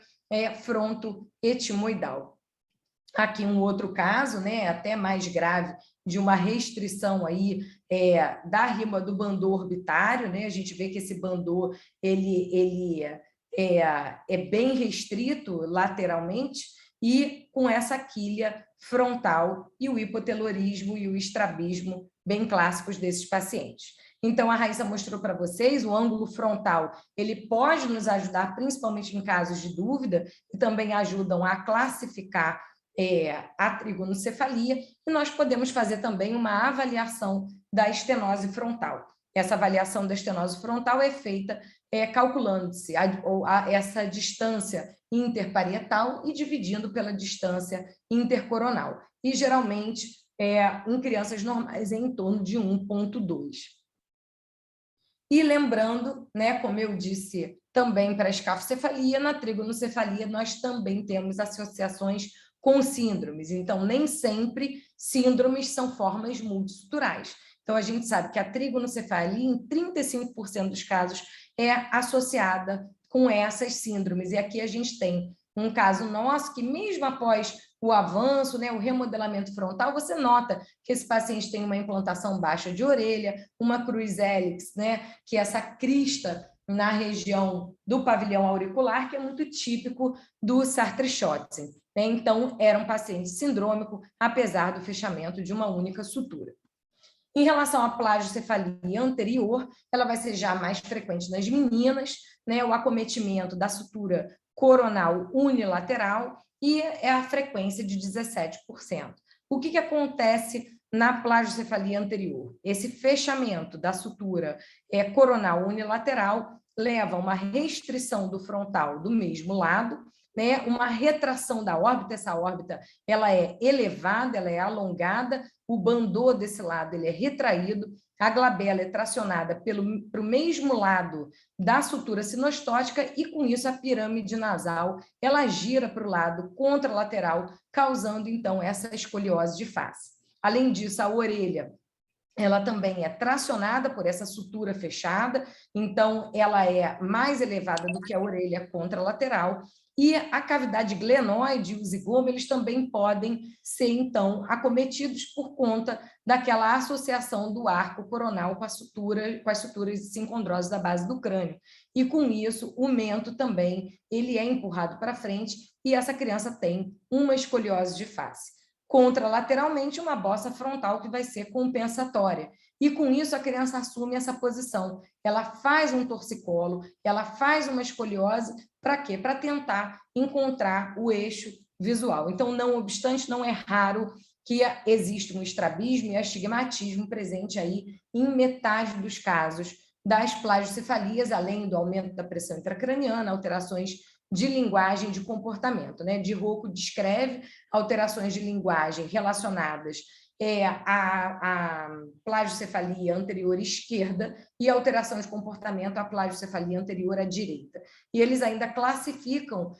frontoetimoidal. Aqui um outro caso, né, até mais grave, de uma restrição aí da rima do bandô orbitário, né? A gente vê que esse bandô ele é bem restrito lateralmente e com essa quilha frontal e o hipotelorismo e o estrabismo bem clássicos desses pacientes. Então, a Raíssa mostrou para vocês o ângulo frontal, ele pode nos ajudar, principalmente em casos de dúvida, e também ajudam a classificar a trigonocefalia, e nós podemos fazer também uma avaliação da estenose frontal. Essa avaliação da estenose frontal é feita calculando-se essa distância interparietal e dividindo pela distância intercoronal. E, geralmente, em crianças normais, é em torno de 1,2. E lembrando, né, como eu disse também para a escafocefalia, na trigonocefalia nós também temos associações com síndromes. Então, nem sempre síndromes são formas multissuturais. Então, a gente sabe que a trigonocefalia, em 35% dos casos, é associada com essas síndromes. E aqui a gente tem um caso nosso que, mesmo após o avanço, né, o remodelamento frontal, você nota que esse paciente tem uma implantação baixa de orelha, uma cruz hélix, né, que é essa crista na região do pavilhão auricular, que é muito típico do Sartre-Schötzen. Né? Então, era um paciente sindrômico, apesar do fechamento de uma única sutura. Em relação à plagiocefalia anterior, ela vai ser já mais frequente nas meninas, né? O acometimento da sutura coronal unilateral, e é a frequência de 17%. O que acontece na plagiocefalia anterior? Esse fechamento da sutura coronal unilateral leva a uma restrição do frontal do mesmo lado, né? Uma retração da órbita, essa órbita ela é elevada, ela é alongada, o bandô desse lado ele é retraído, a glabela é tracionada para o mesmo lado da sutura sinostótica e, com isso, a pirâmide nasal ela gira para o lado contralateral, causando, então, essa escoliose de face. Além disso, a orelha ela também é tracionada por essa sutura fechada, então ela é mais elevada do que a orelha contralateral, e a cavidade glenoide e o zigoma, eles também podem ser, então, acometidos por conta daquela associação do arco coronal com as suturas de sincondrose da base do crânio. E, com isso, o mento também ele é empurrado para frente e essa criança tem uma escoliose de face. contralateralmente uma bossa frontal que vai ser compensatória. E com isso a criança assume essa posição. Ela faz um torcicolo, ela faz uma escoliose, para quê? Para tentar encontrar o eixo visual. Então, não obstante, não é raro que existe um estrabismo e astigmatismo presente aí em metade dos casos das plagiocefalias, além do aumento da pressão intracraniana, alterações de linguagem, de comportamento, né? De Rocco descreve alterações de linguagem relacionadas à plagiocefalia anterior esquerda e alteração de comportamento à plagiocefalia anterior à direita. E eles ainda classificam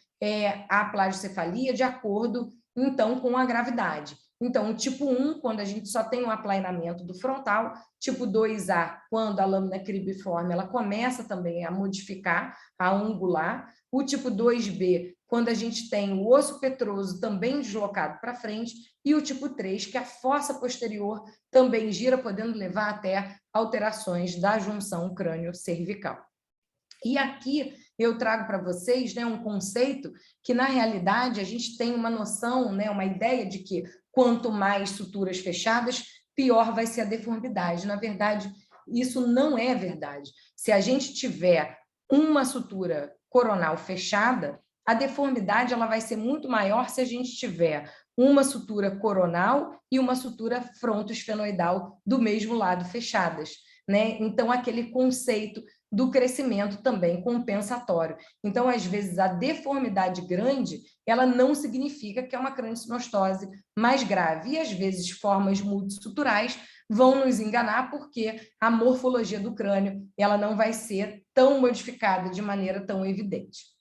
a plagiocefalia de acordo, então, com a gravidade. Então, tipo 1, quando a gente só tem um aplainamento do frontal, tipo 2A, quando a lâmina cribiforme ela começa também a modificar, a angular, o tipo 2B, quando a gente tem o osso petroso também deslocado para frente, e o tipo 3, que a fossa posterior também gira, podendo levar até alterações da junção crânio-cervical. E aqui eu trago para vocês, né, um conceito que, na realidade, a gente tem uma noção, né, uma ideia de que quanto mais suturas fechadas, pior vai ser a deformidade. Na verdade, isso não é verdade. Se a gente tiver uma sutura coronal fechada, a deformidade ela vai ser muito maior se a gente tiver uma sutura coronal e uma sutura frontoesfenoidal do mesmo lado fechadas, né? Então, aquele conceito do crescimento também compensatório. Então, às vezes, a deformidade grande, ela não significa que é uma craniosinostose mais grave. E, às vezes, formas multissuturais vão nos enganar porque a morfologia do crânio ela não vai ser tão modificada de maneira tão evidente.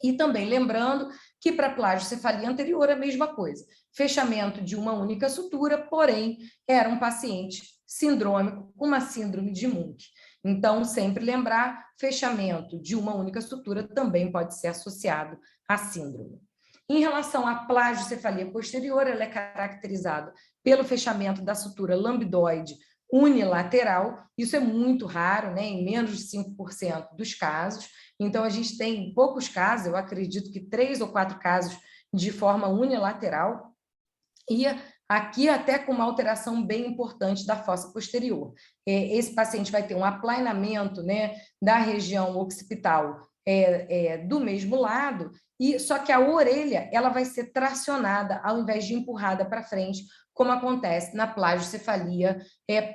E também lembrando que para a plagiocefalia anterior a mesma coisa. Fechamento de uma única sutura, porém, era um paciente sindrômico com uma síndrome de Munch. Então, sempre lembrar, fechamento de uma única sutura também pode ser associado à síndrome. Em relação à plagiocefalia posterior, ela é caracterizada pelo fechamento da sutura lambidoide unilateral, isso é muito raro, né, em menos de 5% dos casos. Então, a gente tem poucos casos, eu acredito que 3 ou 4 casos de forma unilateral, e aqui até com uma alteração bem importante da fossa posterior. Esse paciente vai ter um aplainamento, né, da região occipital do mesmo lado, e só que a orelha ela vai ser tracionada ao invés de empurrada para frente, como acontece na plagiocefalia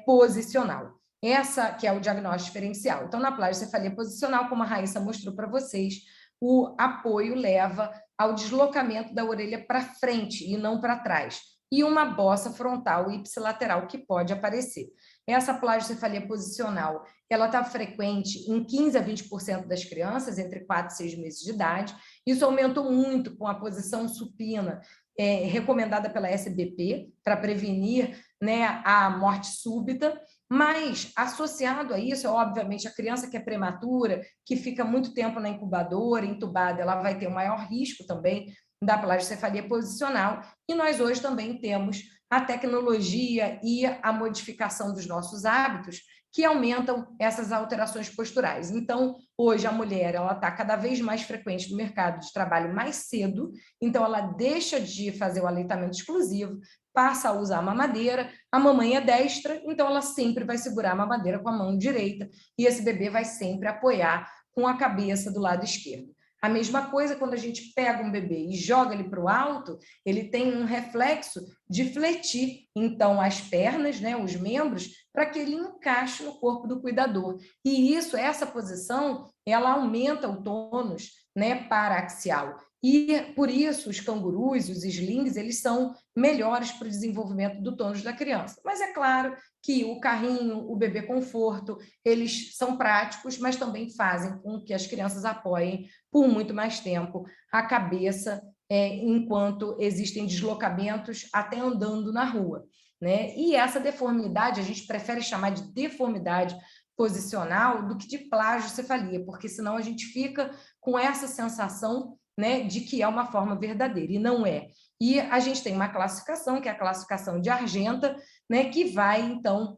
posicional. Essa que é o diagnóstico diferencial. Então, na plagiocefalia posicional, como a Raíssa mostrou para vocês, o apoio leva ao deslocamento da orelha para frente e não para trás, e uma bossa frontal ipsilateral que pode aparecer. Essa plagiocefalia posicional, ela está frequente em 15 a 20% das crianças, entre 4 e 6 meses de idade. Isso aumentou muito com a posição supina, recomendada pela SBP, para prevenir, né, a morte súbita. Mas, associado a isso, obviamente, a criança que é prematura, que fica muito tempo na incubadora, entubada, ela vai ter um maior risco também da plagiocefalia posicional. E nós hoje também temos a tecnologia e a modificação dos nossos hábitos que aumentam essas alterações posturais. Então, hoje a mulher ela está cada vez mais frequente no mercado de trabalho mais cedo, então ela deixa de fazer o aleitamento exclusivo, passa a usar a mamadeira, a mamãe é destra, então ela sempre vai segurar a mamadeira com a mão direita e esse bebê vai sempre apoiar com a cabeça do lado esquerdo. A mesma coisa quando a gente pega um bebê e joga ele para o alto, ele tem um reflexo de fletir, então, as pernas, né, os membros, para que ele encaixe no corpo do cuidador. E isso, essa posição, ela aumenta o tônus, né, paraxial. E, por isso, os cangurus, os slings, eles são melhores para o desenvolvimento do tônus da criança. Mas é claro que o carrinho, o bebê conforto, eles são práticos, mas também fazem com que as crianças apoiem por muito mais tempo a cabeça, enquanto existem deslocamentos até andando na rua, né? E essa deformidade, a gente prefere chamar de deformidade posicional do que de plagiocefalia, porque senão a gente fica com essa sensação, né, de que é uma forma verdadeira, e não é. E a gente tem uma classificação, que é a classificação de Argenta, né, que vai, então,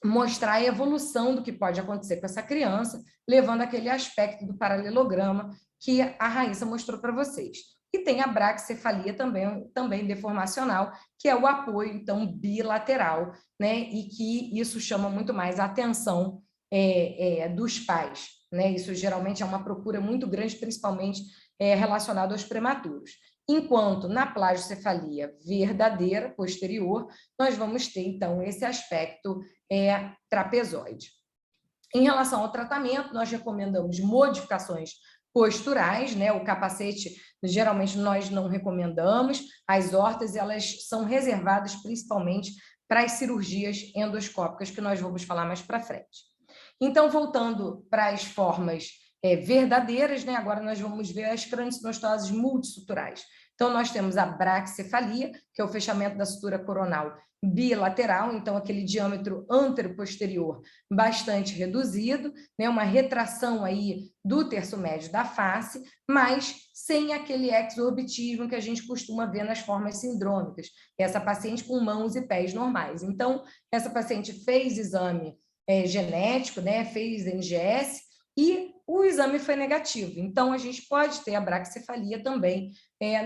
mostrar a evolução do que pode acontecer com essa criança, levando aquele aspecto do paralelograma que a Raíssa mostrou para vocês. e tem a braquicefalia também deformacional, que é o apoio, então, bilateral, né? E que isso chama muito mais a atenção dos pais, né? Isso geralmente é uma procura muito grande, principalmente relacionado aos prematuros. Enquanto na plagiocefalia verdadeira, posterior, nós vamos ter, então, esse aspecto trapezoide. Em relação ao tratamento, nós recomendamos modificações posturais, né? O capacete, geralmente, nós não recomendamos. As hortas, elas são reservadas principalmente para as cirurgias endoscópicas, que nós vamos falar mais para frente. Então, voltando para as formas verdadeiras, né? Agora nós vamos ver as crâniosinostoses multissuturais. Então, nós temos a braquicefalia, que é o fechamento da sutura coronal bilateral, então aquele diâmetro antero-posterior bastante reduzido, né? Uma retração aí do terço médio da face, mas sem aquele exorbitismo que a gente costuma ver nas formas sindrômicas. Essa paciente com mãos e pés normais. Então, essa paciente fez exame genético, né? Fez NGS, e o exame foi negativo. Então, a gente pode ter a braquicefalia também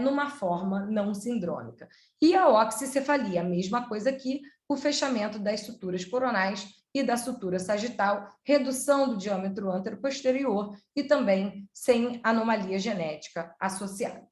numa forma não sindrômica. E a oxicefalia, a mesma coisa aqui, o fechamento das suturas coronais e da sutura sagital, redução do diâmetro antero-posterior e também sem anomalia genética associada.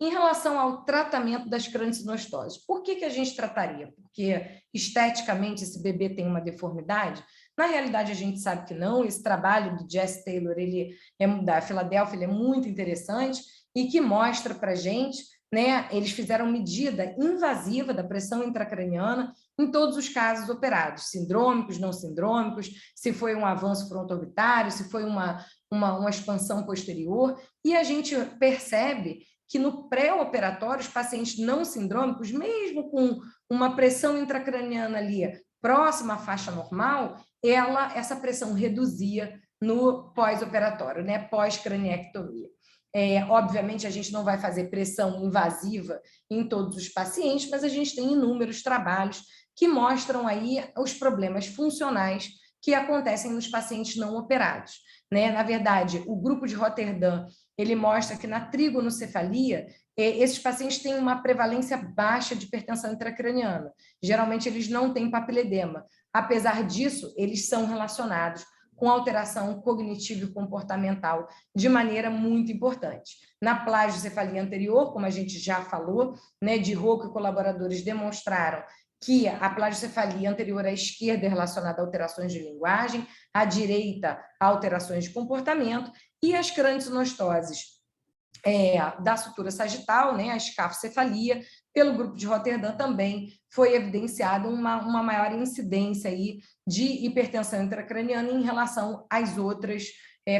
Em relação ao tratamento das crâniosinostoses, por que a gente trataria? Porque esteticamente esse bebê tem uma deformidade? Na realidade, a gente sabe que não. Esse trabalho do Jess Taylor, ele da Filadélfia, ele é muito interessante e que mostra para a gente, né? Eles fizeram medida invasiva da pressão intracraniana em todos os casos operados, sindrômicos, não sindrômicos, se foi um avanço fronto-orbitário, se foi uma expansão posterior, e a gente percebe que no pré-operatório, os pacientes não sindrômicos, mesmo com uma pressão intracraniana ali próxima à faixa normal, essa pressão reduzia no pós-operatório, né? Pós-craniectomia. Obviamente, a gente não vai fazer pressão invasiva em todos os pacientes, mas a gente tem inúmeros trabalhos que mostram aí os problemas funcionais que acontecem nos pacientes não operados, né? Na verdade, o grupo de Roterdã, ele mostra que na trigonocefalia, esses pacientes têm uma prevalência baixa de hipertensão intracraniana. Geralmente, eles não têm papiledema. Apesar disso, eles são relacionados com alteração cognitiva e comportamental de maneira muito importante. Na plagiocefalia anterior, como a gente já falou, né, de Rocco e colaboradores demonstraram que a plagiocefalia anterior à esquerda é relacionada a alterações de linguagem, à direita a alterações de comportamento, e as crâniosinostoses da sutura sagital, né, a escafocefalia, pelo grupo de Roterdã também foi evidenciada uma maior incidência aí de hipertensão intracraniana em relação às outras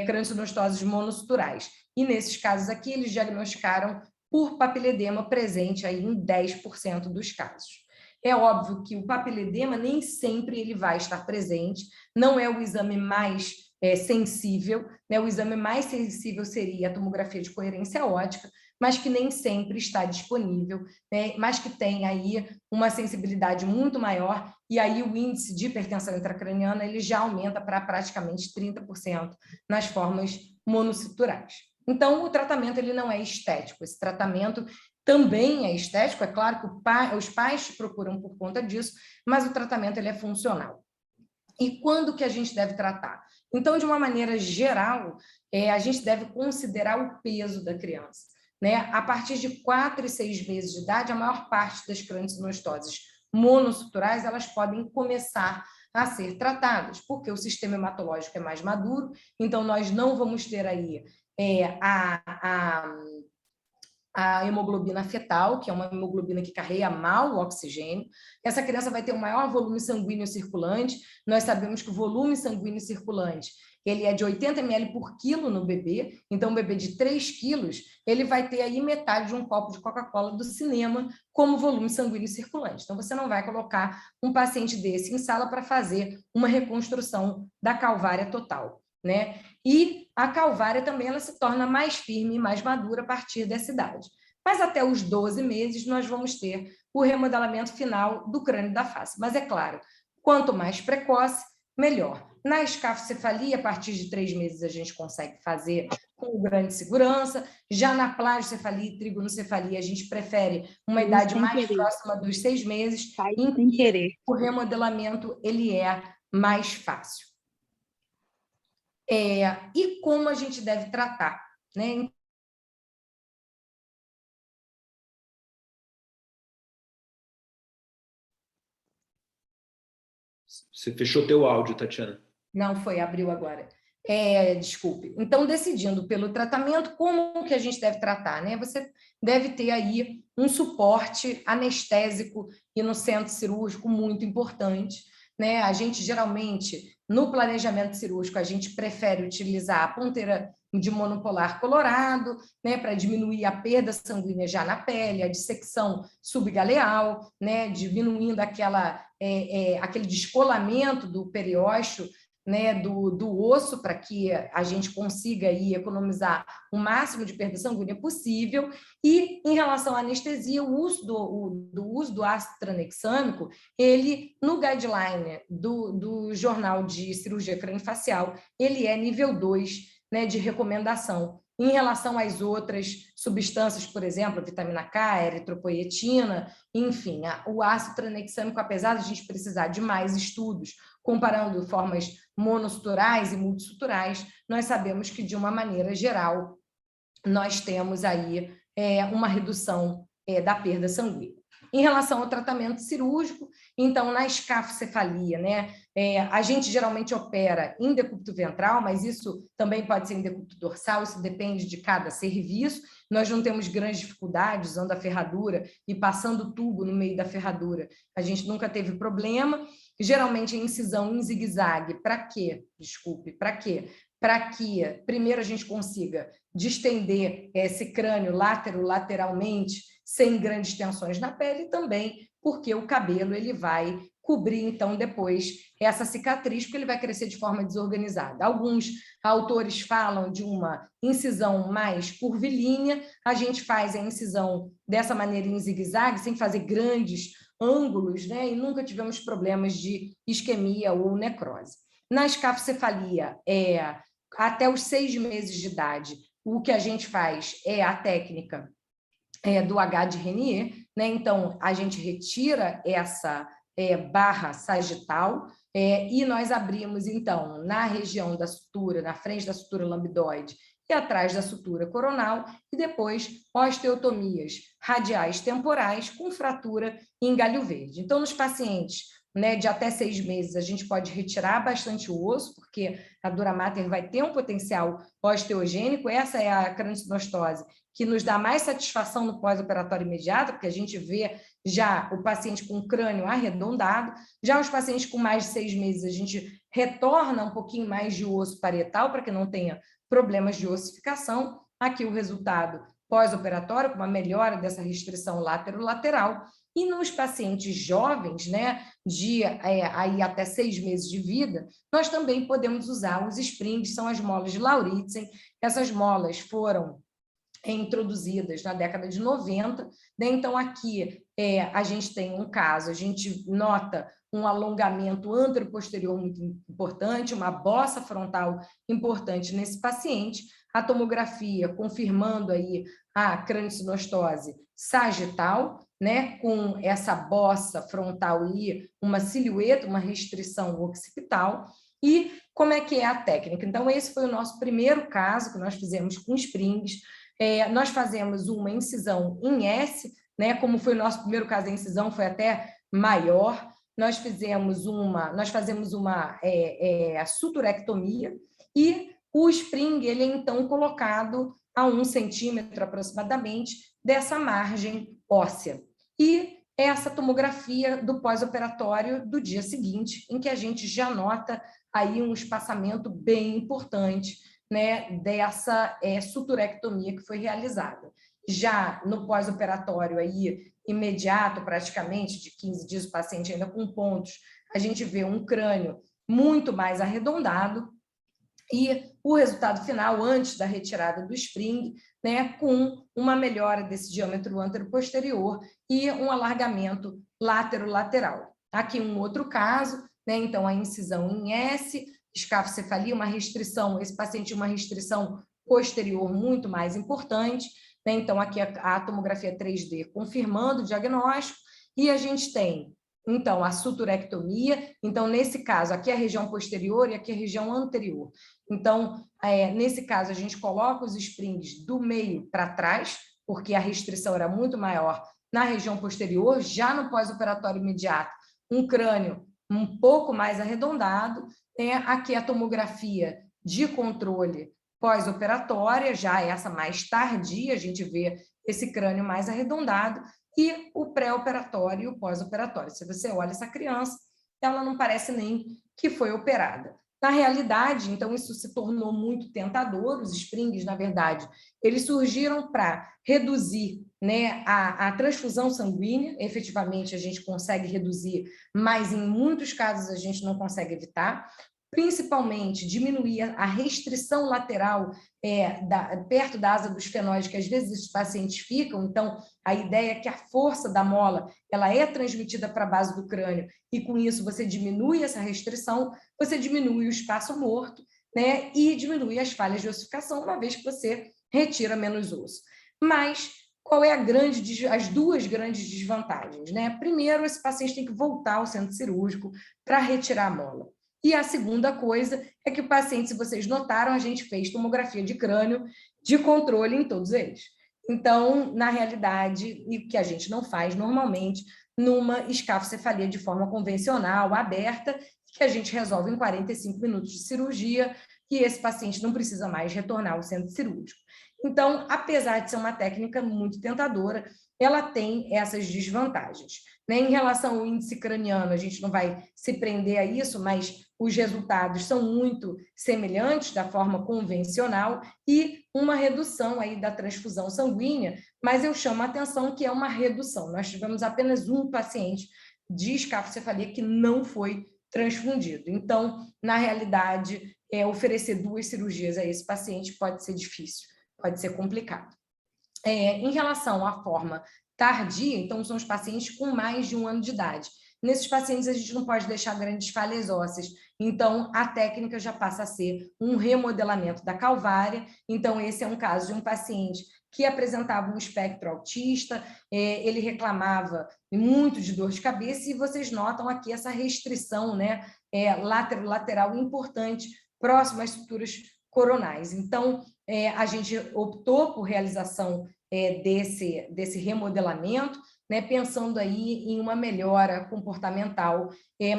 crâniosinostoses monossuturais. E nesses casos aqui, eles diagnosticaram por papiledema presente aí em 10% dos casos. É óbvio que o papiledema nem sempre ele vai estar presente, não é o exame mais sensível, né? O exame mais sensível seria a tomografia de coerência óptica, mas que nem sempre está disponível, né? Mas que tem aí uma sensibilidade muito maior, e aí o índice de hipertensão intracraniana ele já aumenta para praticamente 30% nas formas monossuturais. Então, o tratamento ele não é estético, esse tratamento também é estético, é claro que os pais te procuram por conta disso, mas o tratamento ele é funcional. E quando que a gente deve tratar? Então, de uma maneira geral, a gente deve considerar o peso da criança, né? A partir de 4 e 6 meses de idade, a maior parte das crâniosinostoses monossuturais, elas podem começar a ser tratadas, porque o sistema hematológico é mais maduro, então nós não vamos ter aí a hemoglobina fetal, que é uma hemoglobina que carrega mal o oxigênio. Essa criança vai ter um maior volume sanguíneo circulante. Nós sabemos que o volume sanguíneo circulante ele é de 80 ml por quilo no bebê, então um bebê de 3 quilos, ele vai ter aí metade de um copo de Coca-Cola do cinema como volume sanguíneo circulante. Então, você não vai colocar um paciente desse em sala para fazer uma reconstrução da calvária total, né? E a calvária também ela se torna mais firme e mais madura a partir dessa idade. Mas até os 12 meses nós vamos ter o remodelamento final do crânio da face. Mas é claro, quanto mais precoce, melhor. Na escafocefalia, a partir de 3 meses a gente consegue fazer com grande segurança. Já na plagiocefalia e trigonocefalia, a gente prefere uma idade mais próxima dos 6 meses, em que o remodelamento ele é mais fácil. E como a gente deve tratar, né? Você fechou teu áudio, Tatiana. Não foi, abriu agora. Desculpe. Então, decidindo pelo tratamento, como que a gente deve tratar, né? Você deve ter aí um suporte anestésico e no centro cirúrgico muito importante, né? A gente, geralmente, no planejamento cirúrgico, a gente prefere utilizar a ponteira de monopolar colorado, né, para diminuir a perda sanguínea já na pele, a dissecção subgaleal, né, diminuindo aquele descolamento do periósteo, né, do osso, para que a gente consiga aí economizar o máximo de perda sanguínea possível. E, em relação à anestesia, o uso do ácido tranexâmico, ele, no guideline do Jornal de Cirurgia Craniofacial, ele é nível 2, né, de recomendação. Em relação às outras substâncias, por exemplo, a vitamina K, a eritropoietina, enfim, o ácido tranexâmico, apesar de a gente precisar de mais estudos, comparando formas monosuturais e multissuturais, nós sabemos que, de uma maneira geral, nós temos aí uma redução da perda sanguínea. Em relação ao tratamento cirúrgico, então, na escafocefalia, né, a gente geralmente opera em decúbito ventral, mas isso também pode ser em decúbito dorsal, isso depende de cada serviço. Nós não temos grandes dificuldades usando a ferradura e passando o tubo no meio da ferradura. A gente nunca teve problema. Geralmente, a incisão em zigue-zague, para quê? Desculpe, para quê? Para que, primeiro, a gente consiga distender esse crânio lateralmente, sem grandes tensões na pele, e também porque o cabelo ele vai cobrir, então, depois essa cicatriz, porque ele vai crescer de forma desorganizada. Alguns autores falam de uma incisão mais curvilínea, a gente faz a incisão dessa maneira em zigue-zague, sem fazer grandes ângulos, né? E nunca tivemos problemas de isquemia ou necrose. Na escafocefalia, até os 6 meses de idade, o que a gente faz é a técnica do H de Renier, né? Então, a gente retira essa barra sagital e nós abrimos, então, na região da sutura, na frente da sutura lambdoide e atrás da sutura coronal, e depois osteotomias radiais temporais com fratura em galho verde. Então, nos pacientes, né, de até 6 meses, a gente pode retirar bastante o osso, porque a dura mater vai ter um potencial osteogênico. Essa é a craniosinostose que nos dá mais satisfação no pós-operatório imediato, porque a gente vê já o paciente com o crânio arredondado. Já os pacientes com mais de 6 meses, a gente retorna um pouquinho mais de osso parietal, para que não tenha problemas de ossificação. Aqui o resultado pós-operatório, com uma melhora dessa restrição lateral. E nos pacientes jovens, né, de aí até 6 meses de vida, nós também podemos usar os springs, são as molas de Lauritzen. Essas molas foram introduzidas na década de 90, né? Então, aqui a gente tem um caso, a gente nota um alongamento antero-posterior muito importante, uma bossa frontal importante nesse paciente, a tomografia confirmando aí a craniosinostose sagital, né, com essa bossa frontal e uma silhueta, uma restrição occipital. E como é que é a técnica? Então, esse foi o nosso primeiro caso que nós fizemos com springs. Nós fazemos uma incisão em S, né, como foi o nosso primeiro caso, a incisão foi até maior. Nós fazemos uma suturectomia e o spring ele é então colocado a 1 centímetro aproximadamente dessa margem óssea. E essa tomografia do pós-operatório do dia seguinte, em que a gente já nota aí um espaçamento bem importante, né, dessa suturectomia que foi realizada. Já no pós-operatório aí, imediato, praticamente, de 15 dias, o paciente ainda com pontos, a gente vê um crânio muito mais arredondado e o resultado final, antes da retirada do spring, né, com uma melhora desse diâmetro antero-posterior e um alargamento látero-lateral. Aqui um outro caso, né, então a incisão em S, escafocefalia, uma restrição, esse paciente tinha uma restrição posterior muito mais importante, né? Então, aqui a tomografia 3D confirmando o diagnóstico, e a gente tem, então, a suturectomia. Então, nesse caso, aqui é a região posterior e aqui é a região anterior. Então, nesse caso, a gente coloca os springs do meio para trás, porque a restrição era muito maior na região posterior, já no pós-operatório imediato, um crânio um pouco mais arredondado. Aqui a tomografia de controle pós-operatória, já essa mais tardia, a gente vê esse crânio mais arredondado, e o pré-operatório e o pós-operatório. Se você olha essa criança, ela não parece nem que foi operada. Na realidade, então, isso se tornou muito tentador. Os springs, na verdade, eles surgiram para reduzir, né, a transfusão sanguínea. Efetivamente, a gente consegue reduzir, mas em muitos casos a gente não consegue evitar. Principalmente diminuir a restrição lateral perto da asa do esfenóide, que às vezes os pacientes ficam. Então, a ideia é que a força da mola ela é transmitida para a base do crânio, e com isso você diminui essa restrição, você diminui o espaço morto, né, e diminui as falhas de ossificação, uma vez que você retira menos osso. Mas qual é as duas grandes desvantagens, né? Primeiro, esse paciente tem que voltar ao centro cirúrgico para retirar a mola. E a segunda coisa é que o paciente, se vocês notaram, a gente fez tomografia de crânio de controle em todos eles. Então, na realidade, e que a gente não faz normalmente, numa escafocefalia de forma convencional, aberta, que a gente resolve em 45 minutos de cirurgia, e esse paciente não precisa mais retornar ao centro cirúrgico. Então, apesar de ser uma técnica muito tentadora, ela tem essas desvantagens. Em relação ao índice craniano, a gente não vai se prender a isso, mas os resultados são muito semelhantes da forma convencional, e uma redução aí da transfusão sanguínea, mas eu chamo a atenção que é uma redução. Nós tivemos apenas um paciente de escafocefalia que não foi transfundido. Então, na realidade, oferecer 2 cirurgias a esse paciente pode ser difícil, pode ser complicado. Em relação à forma tardia, então, são os pacientes com mais de 1 ano de idade. Nesses pacientes, a gente não pode deixar grandes falhas ósseas, então a técnica já passa a ser um remodelamento da calvária. Então, esse é um caso de um paciente que apresentava um espectro autista, ele reclamava muito de dor de cabeça, e vocês notam aqui essa restrição, né, lateral importante, próximo às estruturas coronais. Então, a gente optou por realização desse remodelamento, né, pensando aí em uma melhora comportamental,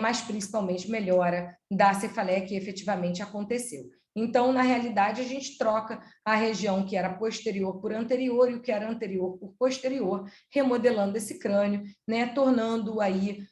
mas principalmente melhora da cefaleia que efetivamente aconteceu. Então, na realidade, a gente troca a região que era posterior por anterior e o que era anterior por posterior, remodelando esse crânio, né, tornando aí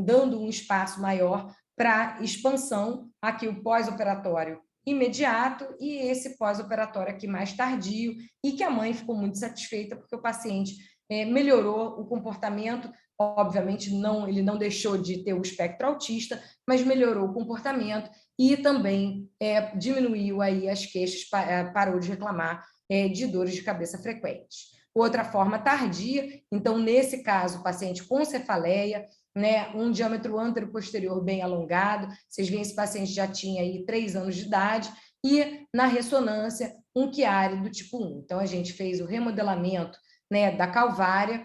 dando um espaço maior para expansão, aqui o pós-operatório imediato e esse pós-operatório aqui mais tardio, e que a mãe ficou muito satisfeita porque o paciente melhorou o comportamento. Obviamente, ele não deixou de ter o espectro autista, mas melhorou o comportamento e também diminuiu aí as queixas, parou de reclamar de dores de cabeça frequentes. Outra forma tardia, então, nesse caso, o paciente com cefaleia, né, um diâmetro antero-posterior bem alongado, vocês veem, esse paciente já tinha aí 3 anos de idade, e na ressonância, um Chiari do tipo 1. Então, a gente fez o remodelamento, né, da calvária,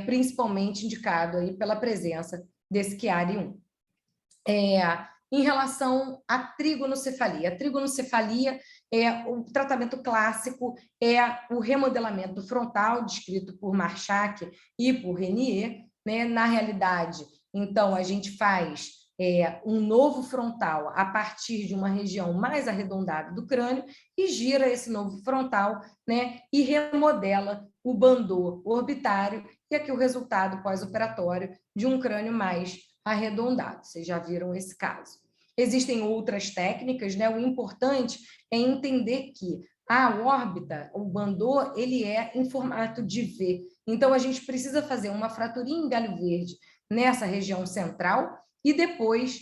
principalmente indicado aí pela presença desse Chiari 1. Em relação à trigonocefalia. A trigonocefalia o tratamento clássico é o remodelamento frontal, descrito por Marchak e por Renier, né? Na realidade, então, a gente faz um novo frontal a partir de uma região mais arredondada do crânio e gira esse novo frontal, né? E remodela o bandô orbitário, e aqui o resultado pós-operatório de um crânio mais arredondado. Vocês já viram esse caso. Existem outras técnicas, né? O importante é entender que a órbita, o bandô, ele é em formato de V. Então, a gente precisa fazer uma fraturinha em galho verde nessa região central e depois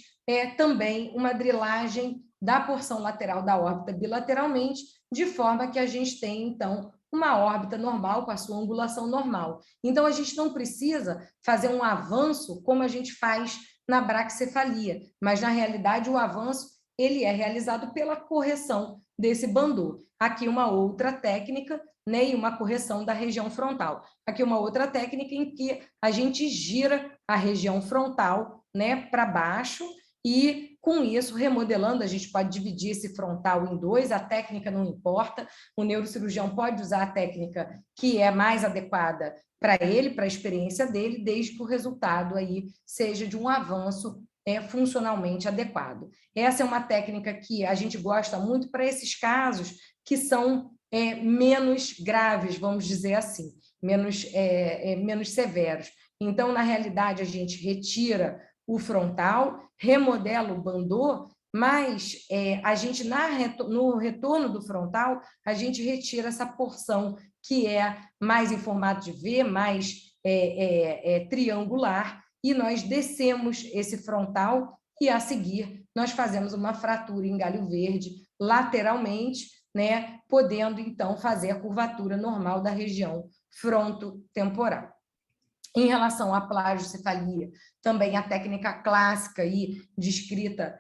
também uma drilagem da porção lateral da órbita bilateralmente, de forma que a gente tenha, então, uma órbita normal com a sua angulação normal. Então, a gente não precisa fazer um avanço como a gente faz na braquicefalia, mas, na realidade, o avanço ele é realizado pela correção desse bandô. Aqui uma outra técnica, né, e uma correção da região frontal. Aqui uma outra técnica em que a gente gira a região frontal, né, para baixo, e com isso, remodelando, a gente pode dividir esse frontal em dois, a técnica não importa, o neurocirurgião pode usar a técnica que é mais adequada para ele, para a experiência dele, desde que o resultado aí seja de um avanço funcionalmente adequado. Essa é uma técnica que a gente gosta muito para esses casos que são menos graves, vamos dizer assim, menos severos. Então, na realidade, a gente retira o frontal, remodela o bandô, mas a gente, no retorno do frontal, a gente retira essa porção que é mais em formato de V, mais triangular, e nós descemos esse frontal e, a seguir, nós fazemos uma fratura em galho verde lateralmente, né, podendo, então, fazer a curvatura normal da região frontotemporal. Em relação à plagiocefalia, também a técnica clássica aí, descrita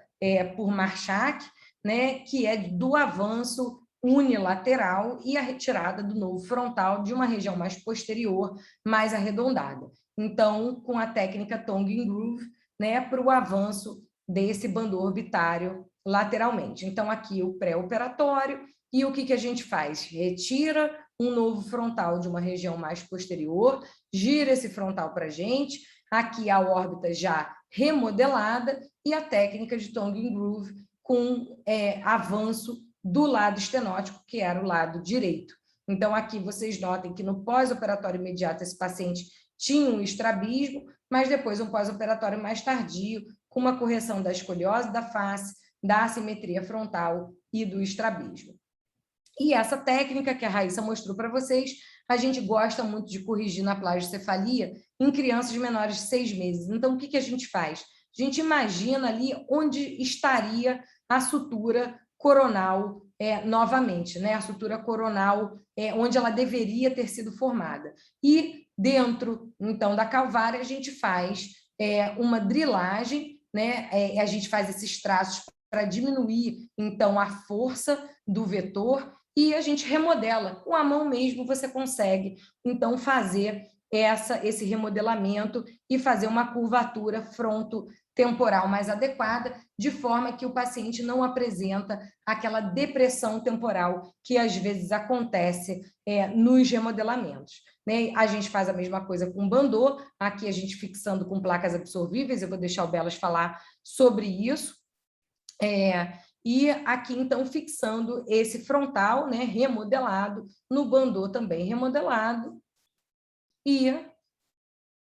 por Marchak, né, que é do avanço unilateral e a retirada do novo frontal de uma região mais posterior, mais arredondada. Então, com a técnica Tongue and Groove, né, para o avanço desse bandô orbitário lateralmente. Então, aqui o pré-operatório, e o que a gente faz? Retira um novo frontal de uma região mais posterior, gira esse frontal para a gente, aqui a órbita já remodelada, e a técnica de Tongue and Groove com avanço do lado estenótico, que era o lado direito. Então, aqui vocês notem que no pós-operatório imediato esse paciente tinha um estrabismo, mas depois um pós-operatório mais tardio, com uma correção da escoliose da face, da assimetria frontal e do estrabismo. E essa técnica que a Raíssa mostrou para vocês, a gente gosta muito de corrigir na plagiocefalia em crianças menores de 6 meses. Então, o que a gente faz? A gente imagina ali onde estaria a sutura coronal novamente, né? A sutura coronal onde ela deveria ter sido formada. E dentro, então, da calvária, a gente faz uma drilagem, né? A gente faz esses traços para diminuir, então, a força do vetor, e a gente remodela. Com a mão mesmo você consegue, então, fazer esse remodelamento e fazer uma curvatura frontotemporal mais adequada, de forma que o paciente não apresenta aquela depressão temporal que às vezes acontece nos remodelamentos. Né? A gente faz a mesma coisa com bandô, aqui a gente fixando com placas absorvíveis, eu vou deixar o Belas falar sobre isso. E aqui, então, fixando esse frontal, né, remodelado, no bandô também remodelado, e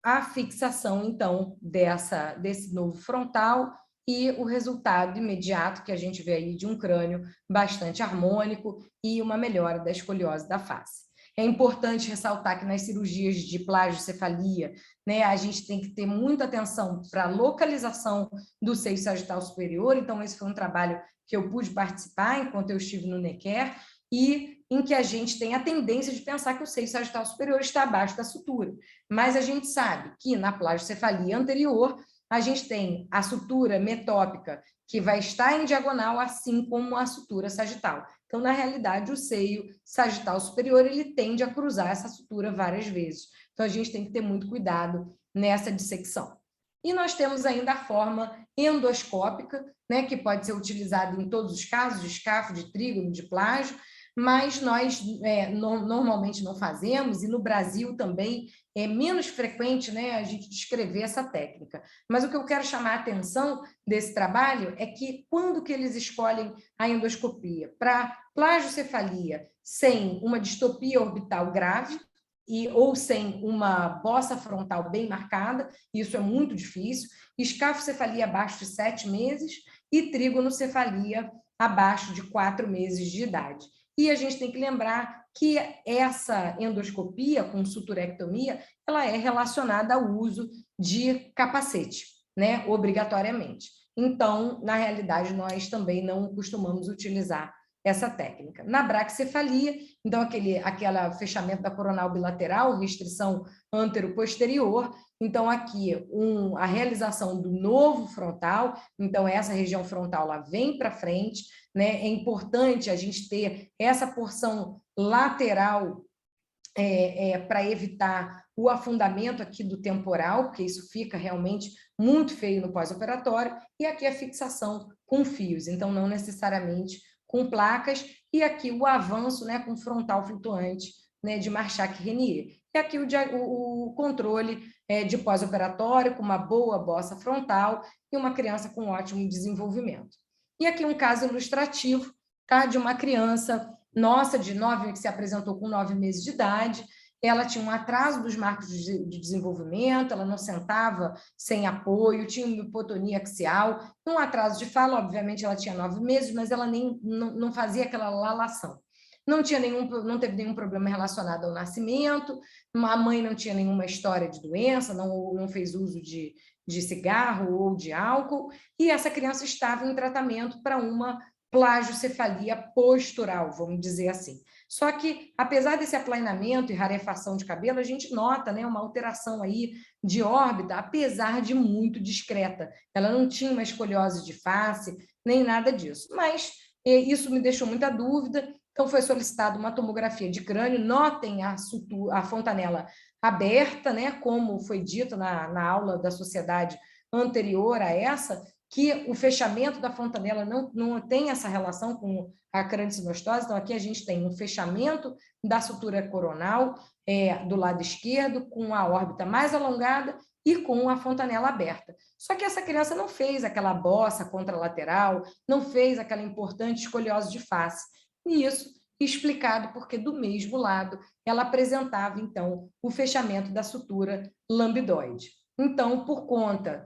a fixação, então, desse novo frontal e o resultado imediato que a gente vê aí de um crânio bastante harmônico e uma melhora da escoliose da face. É importante ressaltar que nas cirurgias de plagiocefalia, né, a gente tem que ter muita atenção para a localização do seio sagital superior, então esse foi um trabalho que eu pude participar enquanto eu estive no Nequer, e em que a gente tem a tendência de pensar que o seio sagital superior está abaixo da sutura. Mas a gente sabe que na plagiocefalia anterior, a gente tem a sutura metópica, que vai estar em diagonal, assim como a sutura sagital. Então, na realidade, o seio sagital superior, ele tende a cruzar essa sutura várias vezes. Então, a gente tem que ter muito cuidado nessa dissecção. E nós temos ainda a forma endoscópica, né, que pode ser utilizada em todos os casos, de escafo, de trígono, de plágio, mas nós normalmente não fazemos, e no Brasil também é menos frequente, né, a gente descrever essa técnica. Mas o que eu quero chamar a atenção desse trabalho é que quando que eles escolhem a endoscopia? Para plagiocefalia sem uma distopia orbital grave, ou sem uma bossa frontal bem marcada, isso é muito difícil, escafocefalia abaixo de 7 meses e trígonocefalia abaixo de 4 meses de idade. E a gente tem que lembrar que essa endoscopia com suturectomia, ela é relacionada ao uso de capacete, né, obrigatoriamente. Então, na realidade, nós também não costumamos utilizar essa técnica. Na braquicefalia, então, aquele fechamento da coronal bilateral, restrição antero-posterior, então, aqui, a realização do novo frontal, então, essa região frontal, ela vem para frente, né? É importante a gente ter essa porção lateral para evitar o afundamento aqui do temporal, porque isso fica realmente muito feio no pós-operatório, e aqui a fixação com fios, então não necessariamente com placas, e aqui o avanço, né, com frontal flutuante, né, de Marchak-Renier. E aqui o controle de pós-operatório, com uma boa bossa frontal e uma criança com ótimo desenvolvimento. E aqui um caso ilustrativo, tá, de uma criança nossa que se apresentou com 9 meses de idade. Ela tinha um atraso dos marcos de desenvolvimento, ela não sentava sem apoio, tinha uma hipotonia axial, um atraso de fala, obviamente ela tinha 9 meses, mas ela não fazia aquela lalação. Não teve nenhum problema relacionado ao nascimento, a mãe não tinha nenhuma história de doença, não fez uso de cigarro ou de álcool, e essa criança estava em tratamento para uma plagiocefalia postural, vamos dizer assim. Só que, apesar desse aplainamento e rarefação de cabelo, a gente nota, né, uma alteração aí de órbita, apesar de muito discreta. Ela não tinha uma escoliose de face, nem nada disso. Mas isso me deixou muita dúvida, então foi solicitada uma tomografia de crânio. Notem a fontanela aberta, né, como foi dito na aula da sociedade anterior a essa, que o fechamento da fontanela não tem essa relação com a cranicinostose. Então, aqui a gente tem um fechamento da sutura coronal do lado esquerdo, com a órbita mais alongada e com a fontanela aberta. Só que essa criança não fez aquela bossa contralateral, não fez aquela importante escoliose de face. E isso explicado porque, do mesmo lado, ela apresentava, então, o fechamento da sutura lambidoide. Então, por conta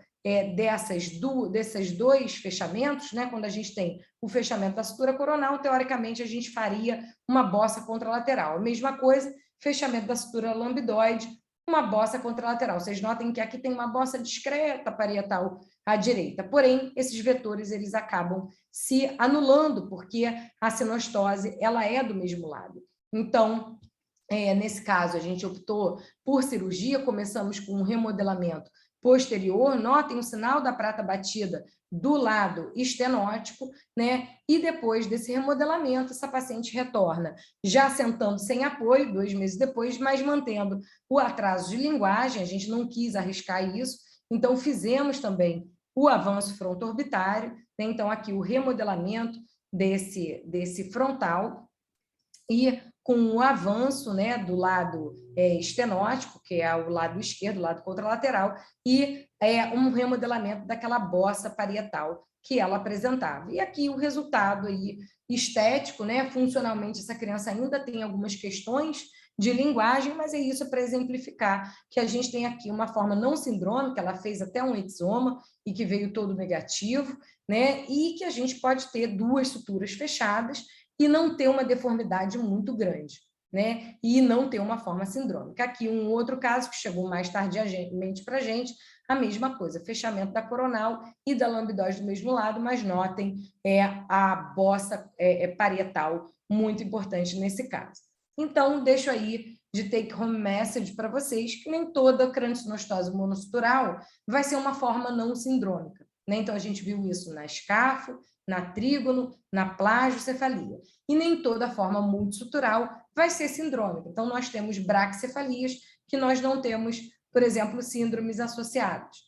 desses dois fechamentos, né, quando a gente tem o fechamento da sutura coronal, teoricamente a gente faria uma bossa contralateral. A mesma coisa, fechamento da sutura lambidoide, uma bossa contralateral. Vocês notem que aqui tem uma bossa discreta parietal à direita, porém, esses vetores eles acabam se anulando, porque a sinostose ela é do mesmo lado. Então, nesse caso, a gente optou por cirurgia, começamos com um remodelamento posterior, notem o sinal da prata batida do lado estenótico, né? E depois desse remodelamento, essa paciente retorna já sentando sem apoio, 2 meses depois, mas mantendo o atraso de linguagem. A gente não quis arriscar isso, então fizemos também o avanço fronto-orbitário, né? Então aqui o remodelamento desse frontal e com o avanço, né, do lado estenótico, que é o lado esquerdo, o lado contralateral, e um remodelamento daquela bossa parietal que ela apresentava. E aqui o resultado aí estético, né, funcionalmente essa criança ainda tem algumas questões de linguagem, mas é isso para exemplificar que a gente tem aqui uma forma não sindrômica, ela fez até um exoma e que veio todo negativo, né, e que a gente pode ter 2 suturas fechadas e não ter uma deformidade muito grande, né? E não ter uma forma sindrômica. Aqui um outro caso que chegou mais tardiamente para a gente, a mesma coisa, fechamento da coronal e da lambidose do mesmo lado, mas notem a bossa parietal muito importante nesse caso. Então, deixo aí de take-home message para vocês que nem toda cranicinostose monosutural vai ser uma forma não sindrômica, né? Então, a gente viu isso na escafo, na trígono, na plagiocefalia. E nem toda forma multissutural vai ser sindrômica. Então, nós temos braquicefalias que nós não temos, por exemplo, síndromes associadas.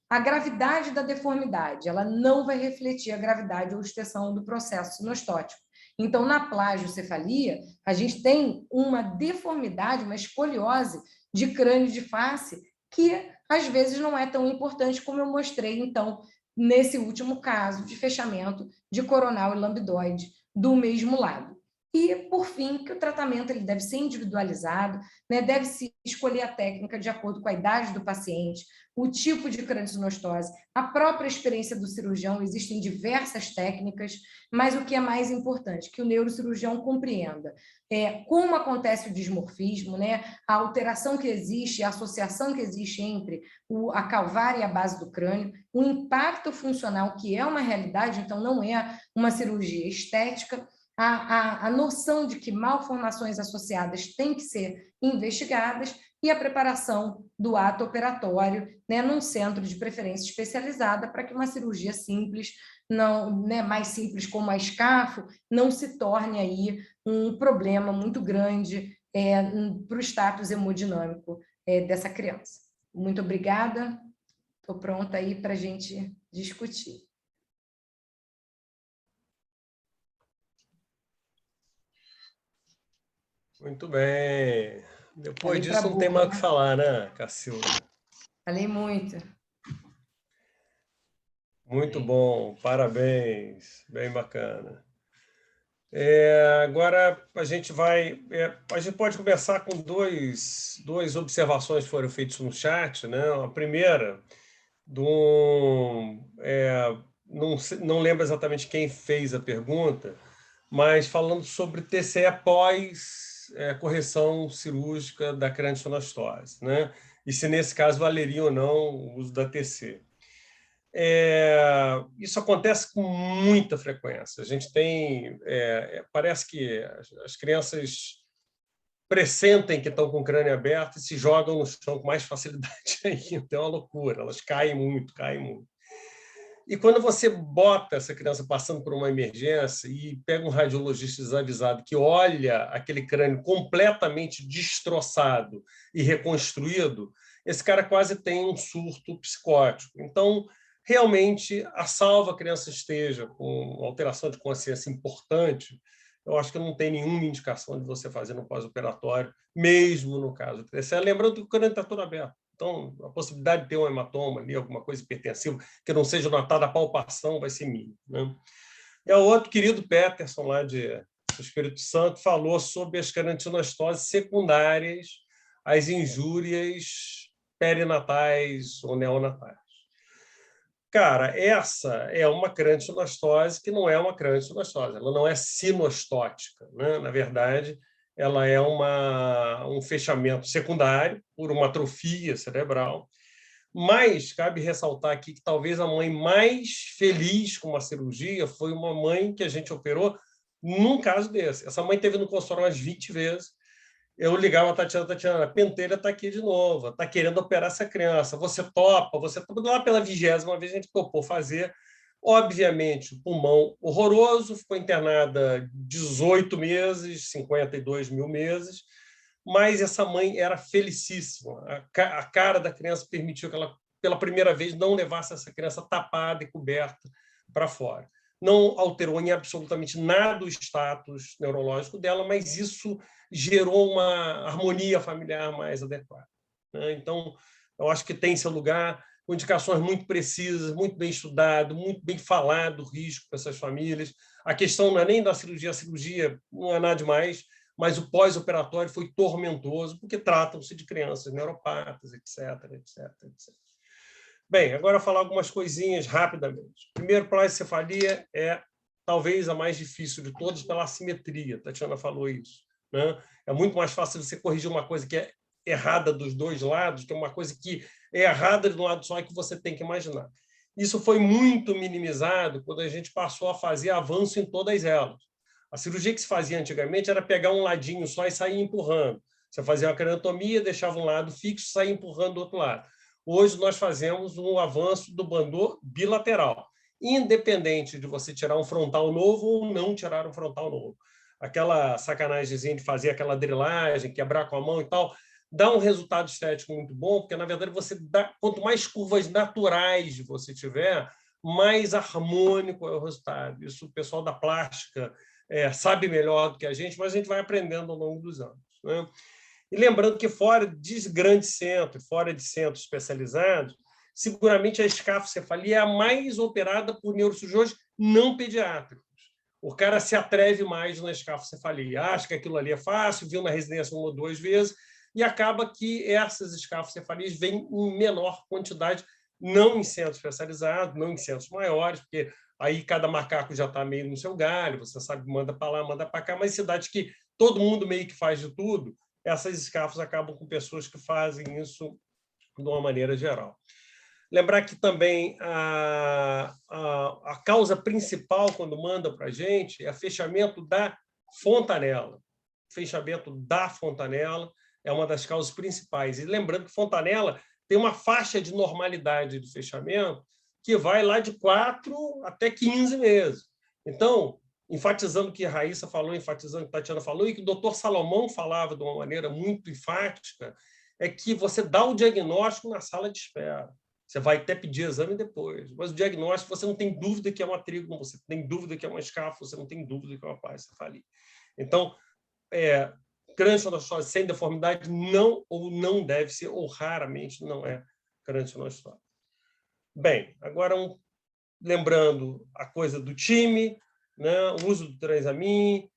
A gravidade da deformidade, ela não vai refletir a gravidade ou extensão do processo sinostótico. Então, na plagiocefalia, a gente tem uma deformidade, uma escoliose de crânio de face que, às vezes, não é tão importante como eu mostrei, então, nesse último caso de fechamento de coronal e lambidoide do mesmo lado. E, por fim, que o tratamento ele deve ser individualizado, né? Deve-se escolher a técnica de acordo com a idade do paciente, o tipo de cranicinostose, a própria experiência do cirurgião. Existem diversas técnicas, mas o que é mais importante, que o neurocirurgião compreenda como acontece o dismorfismo, né? A alteração que existe, a associação que existe entre a calvária e a base do crânio, o impacto funcional, que é uma realidade, então não é uma cirurgia estética, a noção de que malformações associadas têm que ser investigadas e a preparação do ato operatório, né, num centro de preferência especializada para que uma cirurgia simples, não, né, mais simples como a escafo, não se torne aí um problema muito grande para o status hemodinâmico dessa criança. Muito obrigada, estou pronta aí para a gente discutir. Muito bem. Depois Falei pra disso não tem burra, mais o que né? falar, né, Cacilda? Falei muito. Muito bom, parabéns, bem bacana. Agora a gente pode começar com duas observações que foram feitas no chat, né? A primeira, não lembro exatamente quem fez a pergunta, mas falando sobre TCE pós correção cirúrgica da craniosinostose, né? E se nesse caso valeria ou não o uso da TC. Isso acontece com muita frequência. A gente tem, parece que as crianças pressentem que estão com o crânio aberto e se jogam no chão com mais facilidade ainda. É uma loucura, elas caem muito, caem muito. E quando você bota essa criança passando por uma emergência e pega um radiologista desavisado que olha aquele crânio completamente destroçado e reconstruído, esse cara quase tem um surto psicótico. Então, realmente, salvo a criança esteja com alteração de consciência importante, eu acho que não tem nenhuma indicação de você fazer no pós-operatório, mesmo no caso do TCE. Lembrando que o crânio está todo aberto. Então, a possibilidade de ter um hematoma ali, alguma coisa hipertensiva, que não seja notada a palpação, vai ser mínima, né? E o outro querido Peterson, lá do Espírito Santo, falou sobre as craniosinostoses secundárias às injúrias perinatais ou neonatais. Cara, essa é uma craniosinostose que não é uma craniosinostose, ela não é sinostótica, né? Na verdade, ela é um fechamento secundário por uma atrofia cerebral, mas cabe ressaltar aqui que talvez a mãe mais feliz com uma cirurgia foi uma mãe que a gente operou num caso desse. Essa mãe teve no consultório umas 20 vezes. Eu ligava a Tatiana, a pentelha está aqui de novo, está querendo operar essa criança, você topa? Lá pela 20ª vez a gente topou fazer. Obviamente, o pulmão horroroso, ficou internada 18 meses, 52 mil meses, mas essa mãe era felicíssima. A cara da criança permitiu que ela, pela primeira vez, não levasse essa criança tapada e coberta para fora. Não alterou em absolutamente nada o status neurológico dela, mas isso gerou uma harmonia familiar mais adequada, né? Então, eu acho que tem seu lugar, com indicações muito precisas, muito bem estudado, muito bem falado o risco para essas famílias. A questão não é nem da cirurgia, a cirurgia não é nada demais, mas o pós-operatório foi tormentoso, porque tratam-se de crianças neuropatas, etc, etc, etc. Bem, agora falar algumas coisinhas rapidamente. Primeiro, plasticefalia é talvez a mais difícil de todas pela assimetria. A Tatiana falou isso, né? É muito mais fácil você corrigir uma coisa que é errada dos dois lados, que é uma coisa que é errada de um lado só e que você tem que imaginar. Isso foi muito minimizado quando a gente passou a fazer avanço em todas elas. A cirurgia que se fazia antigamente era pegar um ladinho só e sair empurrando. Você fazia uma craniotomia, deixava um lado fixo, saía empurrando do outro lado. Hoje nós fazemos um avanço do bandô bilateral, independente de você tirar um frontal novo ou não tirar um frontal novo. Aquela sacanagem de fazer aquela drilagem, quebrar com a mão e tal, dá um resultado estético muito bom, porque, na verdade, você dá, quanto mais curvas naturais você tiver, mais harmônico é o resultado. Isso o pessoal da plástica sabe melhor do que a gente, mas a gente vai aprendendo ao longo dos anos, né? E lembrando que fora de grandes centros, fora de centros especializados, seguramente a escafocefalia é a mais operada por neurocirurgiões não pediátricos. O cara se atreve mais na escafocefalia, acha que aquilo ali é fácil, viu na residência 1 ou 2 vezes, e acaba que essas escafocefalias vêm em menor quantidade, não em centros especializados, não em centros maiores, porque aí cada macaco já está meio no seu galho, você sabe, manda para lá, manda para cá, mas cidades que todo mundo meio que faz de tudo, essas escafos acabam com pessoas que fazem isso de uma maneira geral. Lembrar que também a causa principal, quando manda para a gente, é o fechamento da fontanela. Fechamento da fontanela é uma das causas principais. E lembrando que Fontanella tem uma faixa de normalidade de fechamento que vai lá de 4 até 15 meses. Então, enfatizando o que a Raíssa falou, enfatizando o que a Tatiana falou, e que o doutor Salomão falava de uma maneira muito enfática, é que você dá o diagnóstico na sala de espera. Você vai até pedir exame depois. Mas o diagnóstico, você não tem dúvida que é uma trígono, você tem dúvida que é uma escáfula, você não tem dúvida que é uma paracefalia. Então, craniosinostose sem deformidade não ou não deve ser, ou raramente não é craniosinostose. Bem, agora lembrando a coisa do time, né, o uso do transamin,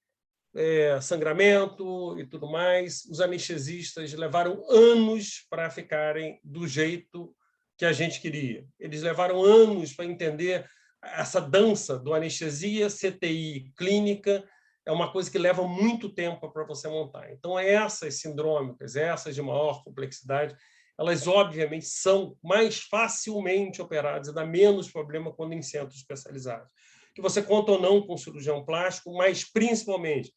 sangramento e tudo mais. Os anestesistas levaram anos para ficarem do jeito que a gente queria. Eles levaram anos para entender essa dança do anestesia, CTI clínica, é uma coisa que leva muito tempo para você montar. Então, essas sindrômicas, essas de maior complexidade, elas, obviamente, são mais facilmente operadas e dá menos problema quando em centros especializados. Que você conta ou não com cirurgião plástico, mas, principalmente,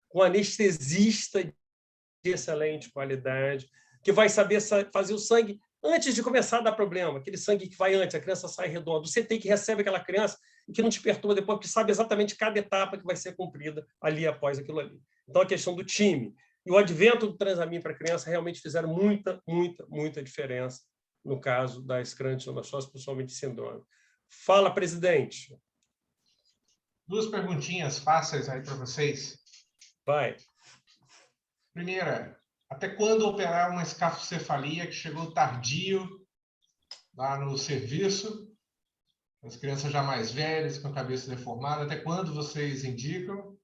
com anestesista de excelente qualidade, que vai saber fazer o sangue antes de começar a dar problema, aquele sangue que vai antes, a criança sai redonda. Você tem que receber aquela criança e que não te perturba depois, porque sabe exatamente cada etapa que vai ser cumprida ali após aquilo ali. Então, a questão do time e o advento do transamin para a criança realmente fizeram muita diferença no caso das craniosinostoses, principalmente síndrome. Fala, presidente. 2 perguntinhas fáceis aí para vocês. Vai. Primeira, até quando operar uma escafocefalia que chegou tardio lá no serviço? As crianças já mais velhas, com a cabeça deformada, até quando vocês indicam?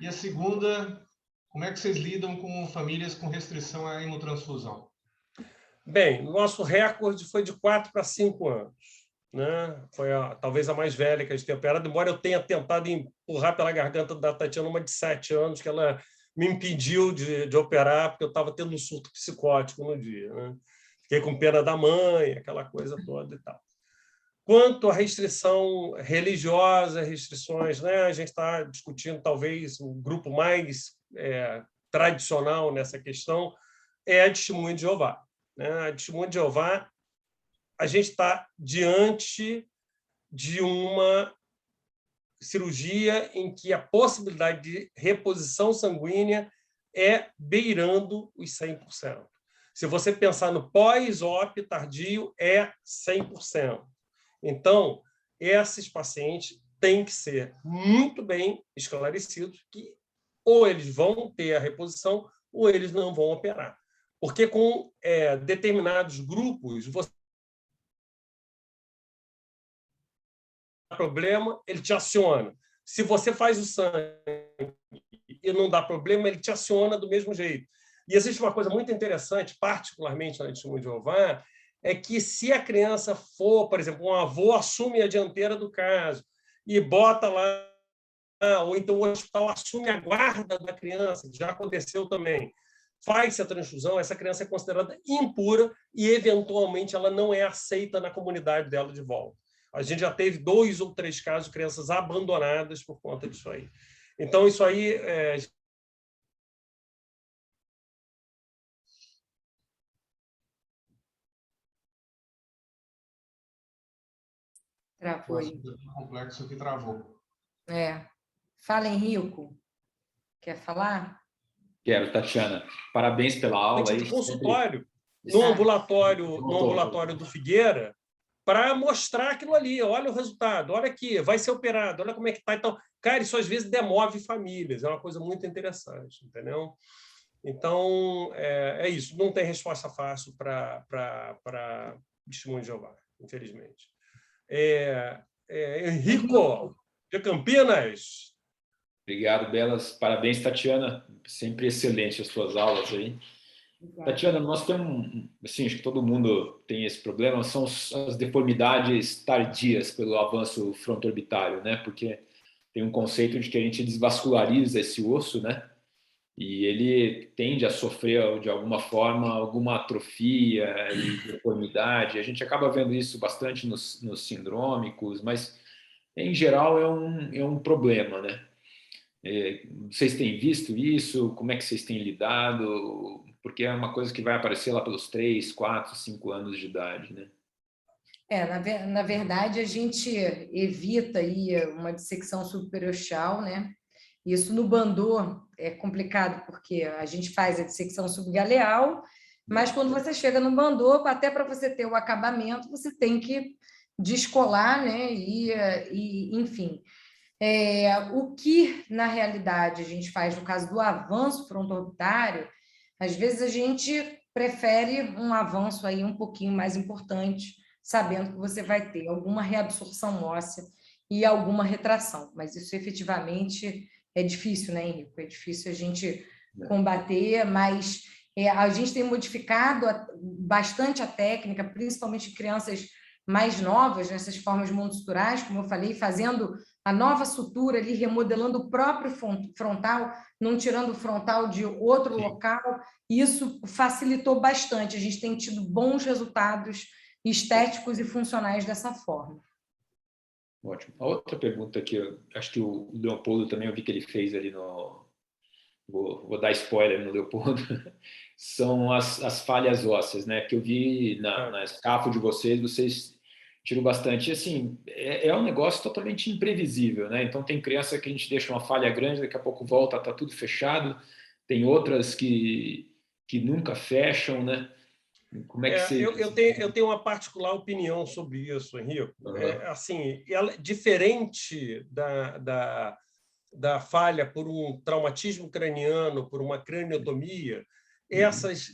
E a segunda, como é que vocês lidam com famílias com restrição à hemotransfusão? Bem, nosso recorde foi de 4 para 5 anos. Né? Foi talvez a mais velha que a gente tenha operado, embora eu tenha tentado empurrar pela garganta da Tatiana uma de 7 anos, que ela me impediu de operar, porque eu estava tendo um surto psicótico no dia. Né? Fiquei com pena da mãe, aquela coisa toda e tal. Quanto à restrição religiosa, restrições, né? A gente está discutindo, talvez, o grupo mais tradicional nessa questão é a testemunha de Jeová. Né? A testemunha de Jeová, a gente está diante de uma cirurgia em que a possibilidade de reposição sanguínea é beirando os 100%. Se você pensar no pós-op tardio, é 100%. Então, esses pacientes têm que ser muito bem esclarecidos que ou eles vão ter a reposição ou eles não vão operar. Porque com determinados grupos, você problema, ele te aciona. Se você faz o sangue e não dá problema, ele te aciona do mesmo jeito. E existe uma coisa muito interessante, particularmente na testemunha de Jeová, é que se a criança for, por exemplo, um avô assume a dianteira do caso e bota lá, ou então o hospital assume a guarda da criança, já aconteceu também, faz-se a transfusão, essa criança é considerada impura e, eventualmente, ela não é aceita na comunidade dela de volta. A gente já teve 2 ou 3 casos de crianças abandonadas por conta disso aí. Então, isso aí Travou aí. Complexo que travou. Fala, Henrico. Quer falar? Quero, Tatiana. Parabéns pela aula. De consultório, sempre... no ambulatório do Figueira, para mostrar aquilo ali. Olha o resultado, olha aqui, vai ser operado, olha como é que está. Então, cara, isso às vezes demove famílias, é uma coisa muito interessante, entendeu? Então, é isso. Não tem resposta fácil para testemunho de Jeová, infelizmente. Henrico, de Campinas. Obrigado, Belas. Parabéns, Tatiana. Sempre excelente as suas aulas aí. Obrigada. Tatiana, nós temos, assim, acho que todo mundo tem esse problema, são as deformidades tardias pelo avanço fronto-orbitário, né? Porque tem um conceito de que a gente desvasculariza esse osso, né? E ele tende a sofrer, de alguma forma, alguma atrofia e deformidade. A gente acaba vendo isso bastante nos sindrômicos, mas, em geral, é um problema, né? Vocês têm visto isso? Como é que vocês têm lidado? Porque é uma coisa que vai aparecer lá pelos 3, 4, 5 anos de idade, né? Na verdade, a gente evita aí uma dissecção subperiosteal, né? Isso no Bandô é complicado, porque a gente faz a dissecção subgaleal, mas quando você chega no Bandô, até para você ter o acabamento, você tem que descolar, né? Enfim. O que, na realidade, a gente faz no caso do avanço fronto-orbitário, às vezes a gente prefere um avanço aí um pouquinho mais importante, sabendo que você vai ter alguma reabsorção óssea e alguma retração. Mas isso efetivamente é difícil, né, Henrique? É difícil a gente combater, mas a gente tem modificado bastante a técnica, principalmente em crianças mais novas, nessas formas monosuturais, como eu falei, fazendo a nova sutura ali, remodelando o próprio frontal, não tirando o frontal de outro local. Isso facilitou bastante. A gente tem tido bons resultados estéticos e funcionais dessa forma. Ótimo. A outra pergunta que eu acho que o Leopoldo também, eu vi que ele fez ali no... Vou dar spoiler no Leopoldo. São as falhas ósseas, né? Que eu vi na escafo de vocês tiram bastante. E, assim, é um negócio totalmente imprevisível, né? Então, tem criança que a gente deixa uma falha grande, daqui a pouco volta, está tudo fechado. Tem outras que nunca fecham, né? Como é que você... eu tenho uma particular opinião sobre isso, Henrique. Assim, diferente da falha por um traumatismo craniano, por uma craniotomia, essas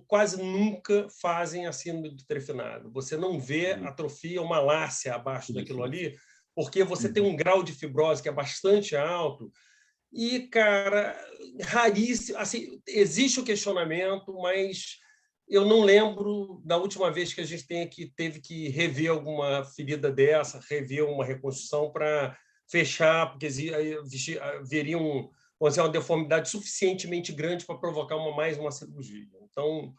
quase nunca fazem a síndrome do trefinado. Você não vê atrofia, uma lácia abaixo daquilo ali, porque você tem um grau de fibrose que é bastante alto. E, cara, raríssimo. Assim, existe o questionamento, mas eu não lembro da última vez que a gente teve que rever alguma ferida dessa, rever uma reconstrução para fechar, porque haveria uma deformidade suficientemente grande para provocar mais uma cirurgia. Então,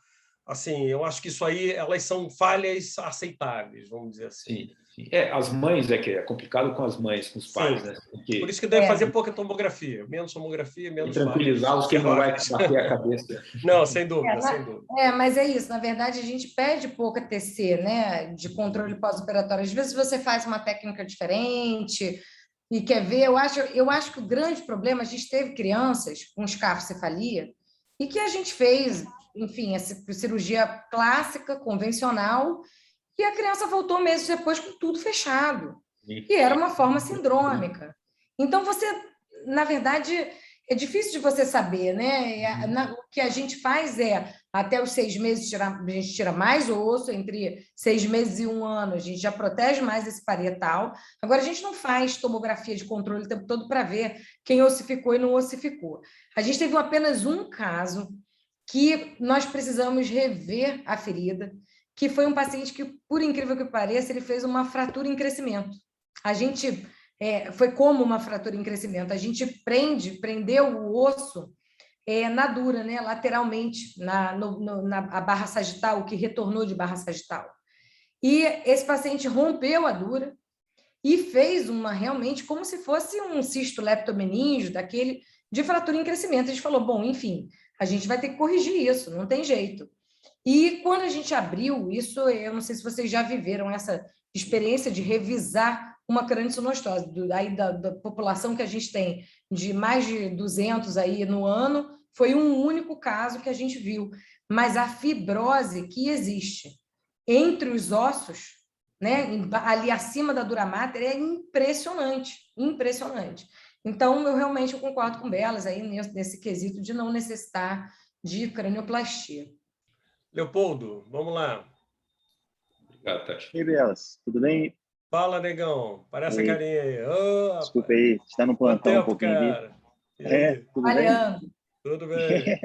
assim, eu acho que isso aí, elas são falhas aceitáveis, vamos dizer assim. Sim. As mães que é complicado com as mães, com os pais, né? Porque... Por isso que deve fazer pouca tomografia, menos tomografia, menos tranquilizá-los que ele não vai bater a cabeça. Não, sem dúvida, sem dúvida. Mas é isso, na verdade, a gente pede pouca TC, né, de controle pós-operatório. Às vezes você faz uma técnica diferente e quer ver, eu acho que o grande problema, a gente teve crianças com escafocefalia e que a gente fez, enfim, essa cirurgia clássica, convencional, e a criança voltou meses depois com tudo fechado. E era uma forma sindrômica. Então, você, na verdade, é difícil de você saber, né? O que a gente faz até os 6 meses, a gente tira mais osso, entre 6 meses e 1 ano, a gente já protege mais esse parietal. Agora, a gente não faz tomografia de controle o tempo todo para ver quem ossificou e não ossificou. A gente teve apenas um caso que nós precisamos rever a ferida, que foi um paciente que, por incrível que pareça, ele fez uma fratura em crescimento. A gente... foi como uma fratura em crescimento. A gente prendeu o osso na dura, né, lateralmente, na barra sagital, o que retornou de barra sagital. E esse paciente rompeu a dura e fez realmente como se fosse um cisto leptomeningeo, daquele de fratura em crescimento. A gente falou, bom, enfim, a gente vai ter que corrigir isso, não tem jeito. E quando a gente abriu isso, eu não sei se vocês já viveram essa experiência de revisar uma crâniosinostose, aí da população que a gente tem, de mais de 200 aí no ano, foi um único caso que a gente viu. Mas a fibrose que existe entre os ossos, né, ali acima da dura mater, é impressionante, impressionante. Então, eu realmente concordo com Belas aí nesse quesito de não necessitar de cranioplastia. Leopoldo, vamos lá. Obrigado, Tati. E aí, Belas, tudo bem? Fala, negão. Parece a carinha aí. Oh, desculpa aí, está no plantão um pouquinho cara. ali. Tudo Aliando. bem? Tudo bem.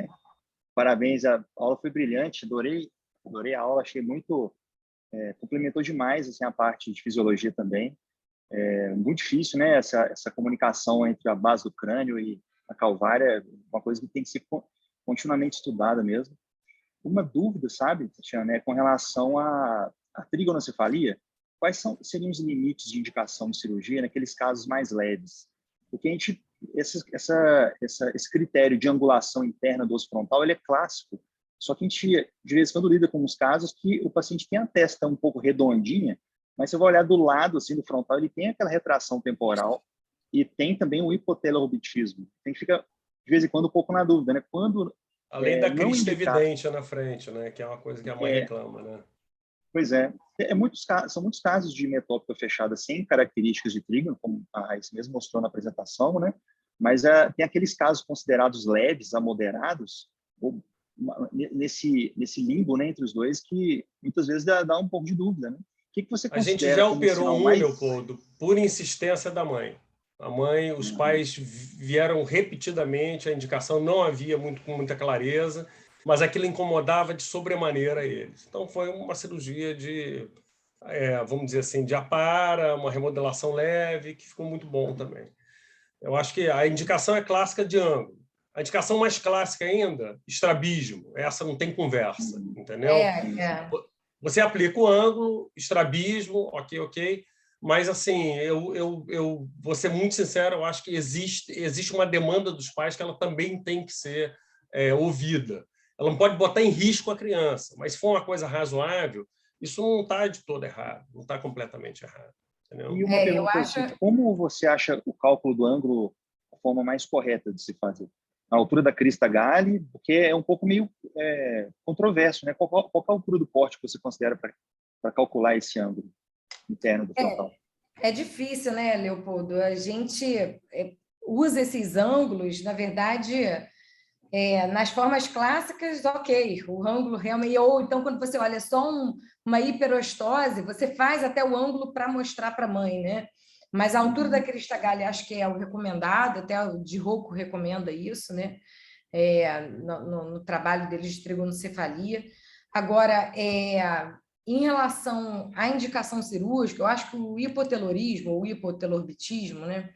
Parabéns, a aula foi brilhante, adorei a aula, achei muito... complementou demais assim, a parte de fisiologia também. Muito difícil, né? Essa comunicação entre a base do crânio e a calvária é uma coisa que tem que ser continuamente estudada mesmo. Uma dúvida, sabe, Tatiana, com relação à trigonocefalia, quais seriam os limites de indicação de cirurgia naqueles casos mais leves? Porque a gente esse critério de angulação interna do osso frontal, ele é clássico, só que a gente, de vez em quando, lida com uns casos que o paciente tem a testa um pouco redondinha, mas você vai olhar do lado, assim, do frontal, ele tem aquela retração temporal e tem também o hipotelorbitismo. Tem que ficar, de vez em quando, um pouco na dúvida, né? Quando Além da não crista indicar, evidente na frente, né? Que é uma coisa que a mãe reclama, né? pois é. São muitos casos de metópica fechada sem características de trígono, como a Raíssa mesmo mostrou na apresentação, né? Mas tem aqueles casos considerados leves a moderados, ou, nesse limbo, né, entre os dois, que muitas vezes dá um pouco de dúvida, né? O que você A gente considera já como operou sinal um, mais... Leopoldo, por insistência da mãe. Os pais vieram repetidamente, a indicação não havia com muita clareza, mas aquilo incomodava de sobremaneira eles. Então, foi uma cirurgia de, vamos dizer assim, de apara, uma remodelação leve, que ficou muito bom também. Eu acho que a indicação é clássica de ângulo. A indicação mais clássica ainda, estrabismo. Essa não tem conversa, entendeu? Você aplica o ângulo, estrabismo, ok. Mas, assim, eu vou ser muito sincero, eu acho que existe uma demanda dos pais que ela também tem que ser ouvida. Ela não pode botar em risco a criança, mas se for uma coisa razoável, isso não está de todo errado, não está completamente errado. Entendeu? E uma pergunta, como você acha o cálculo do ângulo a forma mais correta de se fazer? A altura da crista Galli, porque é um pouco meio controverso, né? Qual é a altura do corte que você considera para calcular esse ângulo interno do frontal? É difícil, né, Leopoldo? A gente usa esses ângulos, na verdade, nas formas clássicas, ok, o ângulo realmente... Ou então, quando você olha só uma hiperostose, você faz até o ângulo para mostrar para a mãe, né? Mas a altura da crista Galli acho que é o recomendado, até o de Rocco recomenda isso, né? No trabalho deles de trigonocefalia. Agora, em relação à indicação cirúrgica, eu acho que o hipotelorismo, ou hipotelorbitismo, né?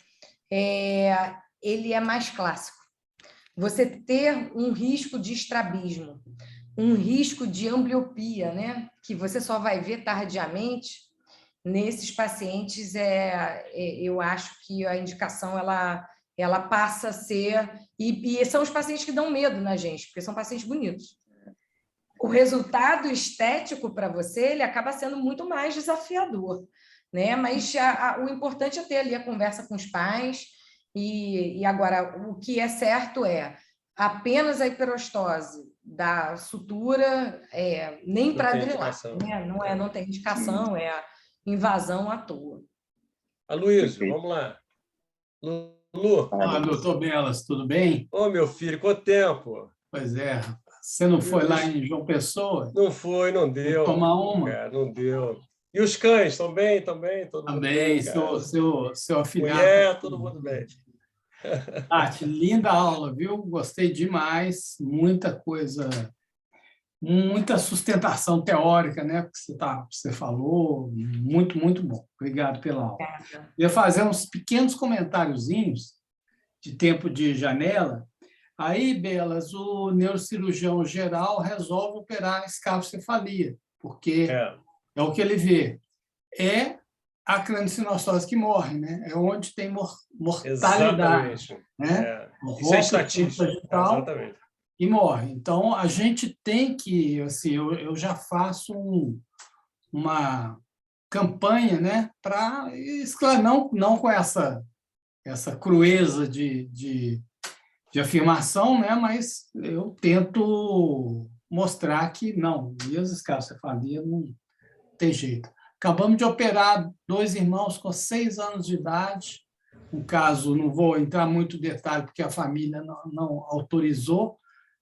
Ele é mais clássico. Você ter um risco de estrabismo, um risco de ambliopia, né? Que você só vai ver tardiamente. Nesses pacientes, eu acho que a indicação ela passa a ser... E são os pacientes que dão medo na gente, porque são pacientes bonitos. O resultado estético para você ele acaba sendo muito mais desafiador, né? Mas o importante é ter ali a conversa com os pais. E agora, o que é certo apenas a hiperostose da sutura, nem para drilar, né? Não tem indicação, invasão à toa. Aloysio, vamos lá. Lulu. Doutor Belas, tudo bem? Ô, meu filho, quanto tempo? Pois é, você não foi lá em João Pessoa? Não foi, não deu. Tomar uma? Cara, não deu. E os cães, estão bem? Todo mundo bem, seu afilhado. Mulher, todo mundo bem. Tati, linda aula, viu? Gostei demais, muita coisa... Muita sustentação teórica, né? Que você falou, muito, muito bom. Obrigado pela aula. Eu ia fazer uns pequenos comentáriozinhos de tempo de janela. Aí, Belas, o neurocirurgião geral resolve operar a escafocefalia, porque é o que ele vê. É a craniosinostose que morre, né? É onde tem mortalidade. Exatamente. Né? Isso é estatística. Exatamente. E morre. Então, a gente tem que... Assim, eu já faço uma campanha, né, para não com essa crueza de afirmação, né, mas eu tento mostrar que não, mesmo escafocefalia não tem jeito. Acabamos de operar 2 irmãos com 6 anos de idade. Um caso, não vou entrar muito em detalhe, porque a família não autorizou,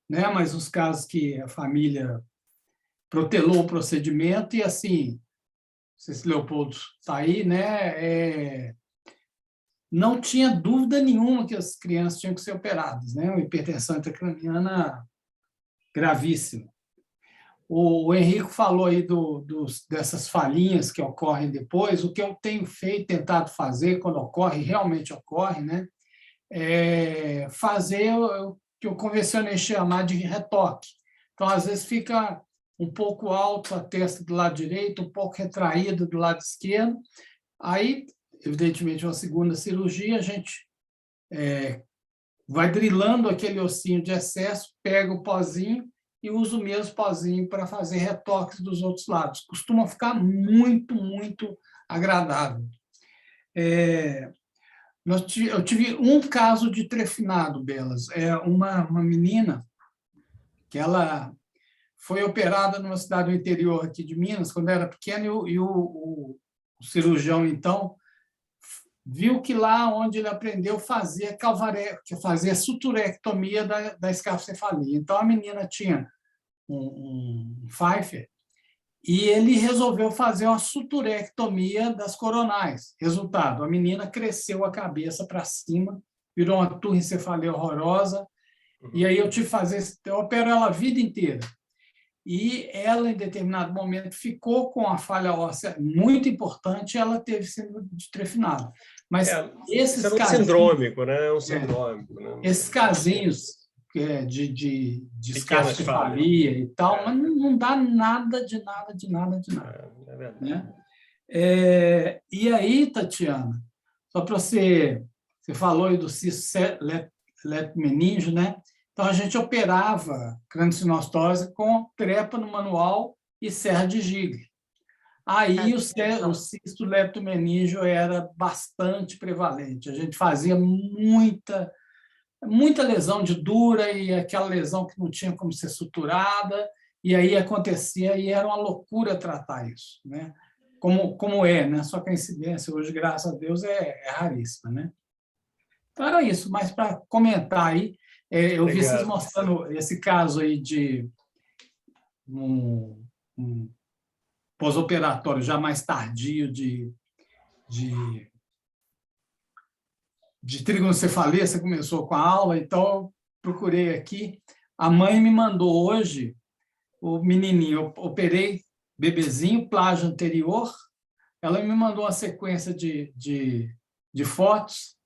né? Mas os casos que a família protelou o procedimento e, assim, não sei se Leopoldo está aí, né? Não tinha dúvida nenhuma que as crianças tinham que ser operadas, né? Uma hipertensão intracraniana gravíssima. O Henrico falou aí dessas falhinhas que ocorrem depois. O que eu tenho tentado fazer quando ocorre, realmente ocorre, né? É fazer que eu convencionei chamar de retoque. Então, às vezes, fica um pouco alto a testa do lado direito, um pouco retraída do lado esquerdo. Aí, evidentemente, uma segunda cirurgia, a gente vai drilando aquele ossinho de excesso, pega o pozinho e usa o mesmo pozinho para fazer retoques dos outros lados. Costuma ficar muito, muito agradável. Eu tive um caso de trefinado, Belas. Uma menina que ela foi operada numa cidade do interior aqui de Minas, quando era pequena, e o cirurgião, então, viu que lá onde ele aprendeu fazia suturectomia da escafocefalia. Então, a menina tinha um Pfeiffer e ele resolveu fazer uma suturectomia das coronais. Resultado, a menina cresceu a cabeça para cima, virou uma turrencefalia horrorosa, e aí eu tive que fazer, eu opero ela a vida inteira. E ela, em determinado momento, ficou com a falha óssea muito importante, ela teve síndrome de trefinado. Mas esses isso é um sindrômico, né? Um sindrômico, né? Esses casinhos de escafocefalia e tal, mas não dá nada de nada. É verdade. Né? E aí, Tatiana, só para você falou aí do cisto leptomeningio, né? Então, a gente operava crâniosinostose com trépano manual e serra de Gigli. Aí, o cisto leptomeningio era bastante prevalente. A gente fazia muita lesão de dura e aquela lesão que não tinha como ser suturada, e aí acontecia, e era uma loucura tratar isso, né? Como né? Só que a incidência hoje, graças a Deus, é raríssima, né? Então, era isso, mas para comentar aí, eu vi vocês mostrando esse caso aí de um pós-operatório já mais tardio de trigonocefalia, você começou com a aula, então eu procurei aqui. A mãe me mandou hoje o menininho, eu operei bebezinho, plágio anterior, ela me mandou uma sequência de fotos.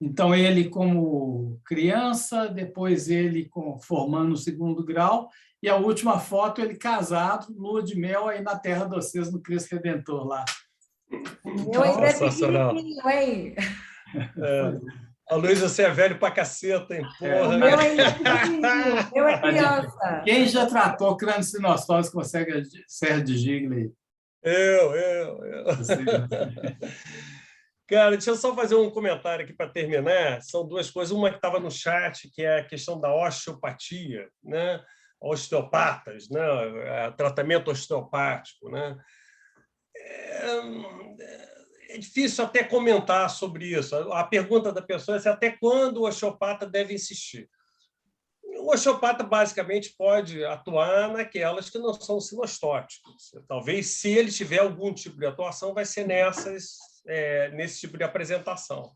Então, ele como criança, depois ele formando o 2º grau, e a última foto, ele casado, lua de mel, aí na Terra de Vocês, no Cristo Redentor, lá. Meu ainda é pequenininho, hein? A Luísa, você é velho pra caceta, hein? Porra. O meu ainda é pequenininho, o meu é criança. Quem já tratou crâniosinostose com serra de Gigli? Eu. Cara, deixa eu só fazer um comentário aqui para terminar. São duas coisas. Uma que estava no chat, que é a questão da osteopatia, né? Osteopatas, né? Tratamento osteopático, né? É difícil até comentar sobre isso. A pergunta da pessoa é se até quando o osteopata deve insistir. O osteopata, basicamente, pode atuar naquelas que não são sinostóticas. Talvez, se ele tiver algum tipo de atuação, vai ser nesse tipo de apresentação.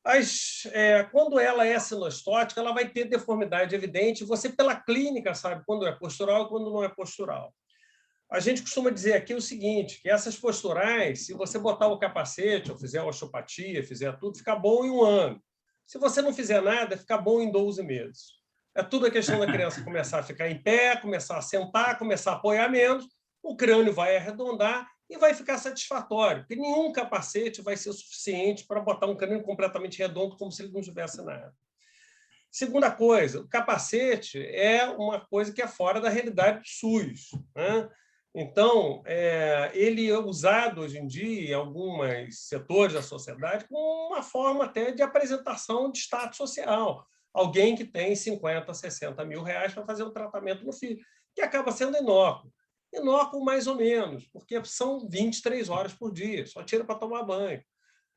Mas, quando ela é sinostótica, ela vai ter deformidade evidente. Você, pela clínica, sabe quando é postural e quando não é postural. A gente costuma dizer aqui o seguinte, que essas posturais, se você botar o capacete, ou fizer a osteopatia, fizer tudo, fica bom em 1 ano. Se você não fizer nada, fica bom em 12 meses. É tudo a questão da criança começar a ficar em pé, começar a sentar, começar a apoiar menos, o crânio vai arredondar e vai ficar satisfatório, porque nenhum capacete vai ser suficiente para botar um crânio completamente redondo, como se ele não tivesse nada. Segunda coisa, o capacete é uma coisa que é fora da realidade do SUS, né? Então, ele é usado hoje em dia em alguns setores da sociedade como uma forma até de apresentação de status social. Alguém que tem 50, 60 mil reais para fazer um tratamento no filho, que acaba sendo inócuo. Inócuo mais ou menos, porque são 23 horas por dia, só tira para tomar banho.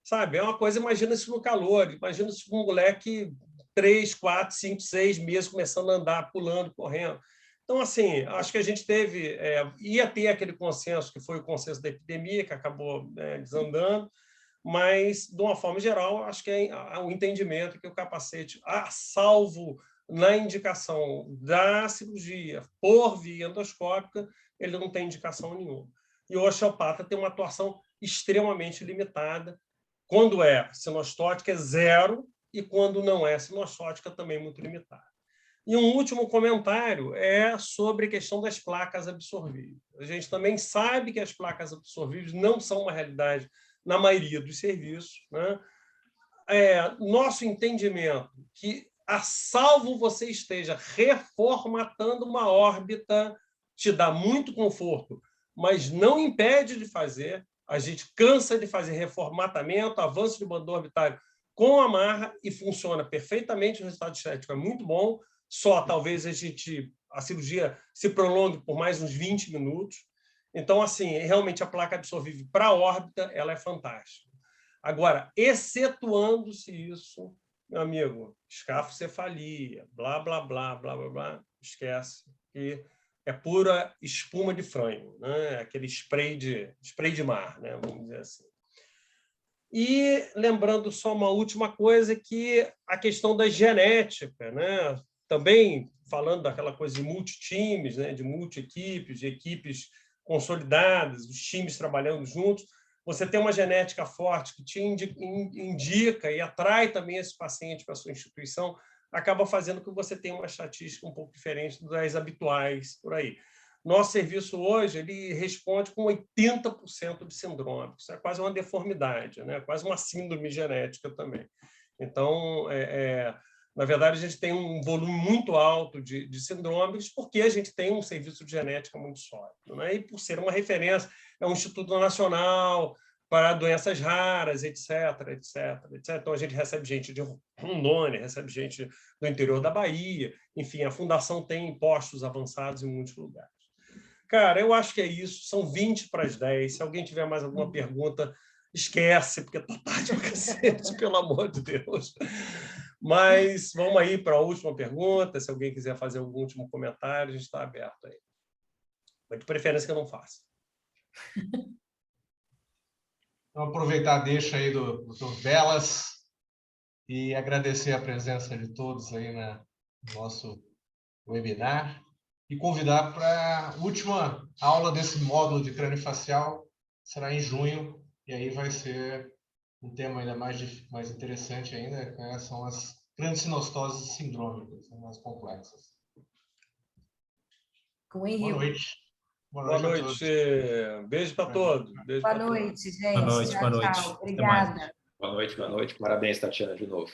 Sabe? É uma coisa, imagina isso no calor, imagina isso com um moleque 3, 4, 5, 6 meses começando a andar, pulando, correndo. Então, assim, acho que a gente ia ter aquele consenso, que foi o consenso da epidemia, que acabou desandando, mas, de uma forma geral, acho que há um entendimento que o capacete, salvo na indicação da cirurgia por via endoscópica, ele não tem indicação nenhuma. E o osteopata tem uma atuação extremamente limitada. Quando é sinostótica, é 0, e quando não é sinostótica, também muito limitada. E um último comentário é sobre a questão das placas absorvíveis. A gente também sabe que as placas absorvíveis não são uma realidade na maioria dos serviços, né? nosso entendimento que, a salvo você esteja reformatando uma órbita, te dá muito conforto, mas não impede de fazer. A gente cansa de fazer reformatamento, avanço de banda orbitário com amarra e funciona perfeitamente, o resultado estético é muito bom, só talvez a cirurgia se prolongue por mais uns 20 minutos. Então, assim, realmente a placa absorvível para a órbita ela é fantástica. Agora, excetuando-se isso, meu amigo, escafocefalia, blá, blá, blá, blá, blá, blá, esquece, que é pura espuma de frango, né? Aquele spray de mar, né? Vamos dizer assim. E lembrando só uma última coisa, que a questão da genética, né? Também falando daquela coisa de multitimes, né? De multi-equipes, de equipes consolidadas, os times trabalhando juntos, você tem uma genética forte que te indica e atrai também esse paciente para a sua instituição, acaba fazendo com que você tenha uma estatística um pouco diferente das habituais por aí. Nosso serviço hoje ele responde com 80% de síndrome. Isso é quase uma deformidade, né? Quase uma síndrome genética também. Então, na verdade, a gente tem um volume muito alto de síndromes porque a gente tem um serviço de genética muito sólido, né? E por ser uma referência, é um Instituto Nacional para doenças raras, etc, etc, etc. Então, a gente recebe gente de Rondônia, recebe gente do interior da Bahia, enfim, a Fundação tem postos avançados em muitos lugares. Cara, eu acho que é isso, são 20 para as 10. Se alguém tiver mais alguma pergunta, esquece, porque está tarde para cacete, pelo amor de Deus. Mas vamos aí para a última pergunta. Se alguém quiser fazer algum último comentário, a gente está aberto aí. Mas de preferência que eu não faça. Então, aproveitar a deixa aí do Dr. Belas e agradecer a presença de todos aí no nosso webinar e convidar para a última aula desse módulo de craniofacial, será em junho, e aí vai ser um tema ainda mais interessante ainda, né? São as craniosinostoses sindrômicas, mais complexas. Com o Henrique. Boa noite. Boa noite. Beijo para todos. Beijo Boa para todos. noite, gente. Boa noite, Tchau, boa noite. tchau. Até mais. Obrigada. Boa noite, boa noite. Parabéns, Tatiana, de novo.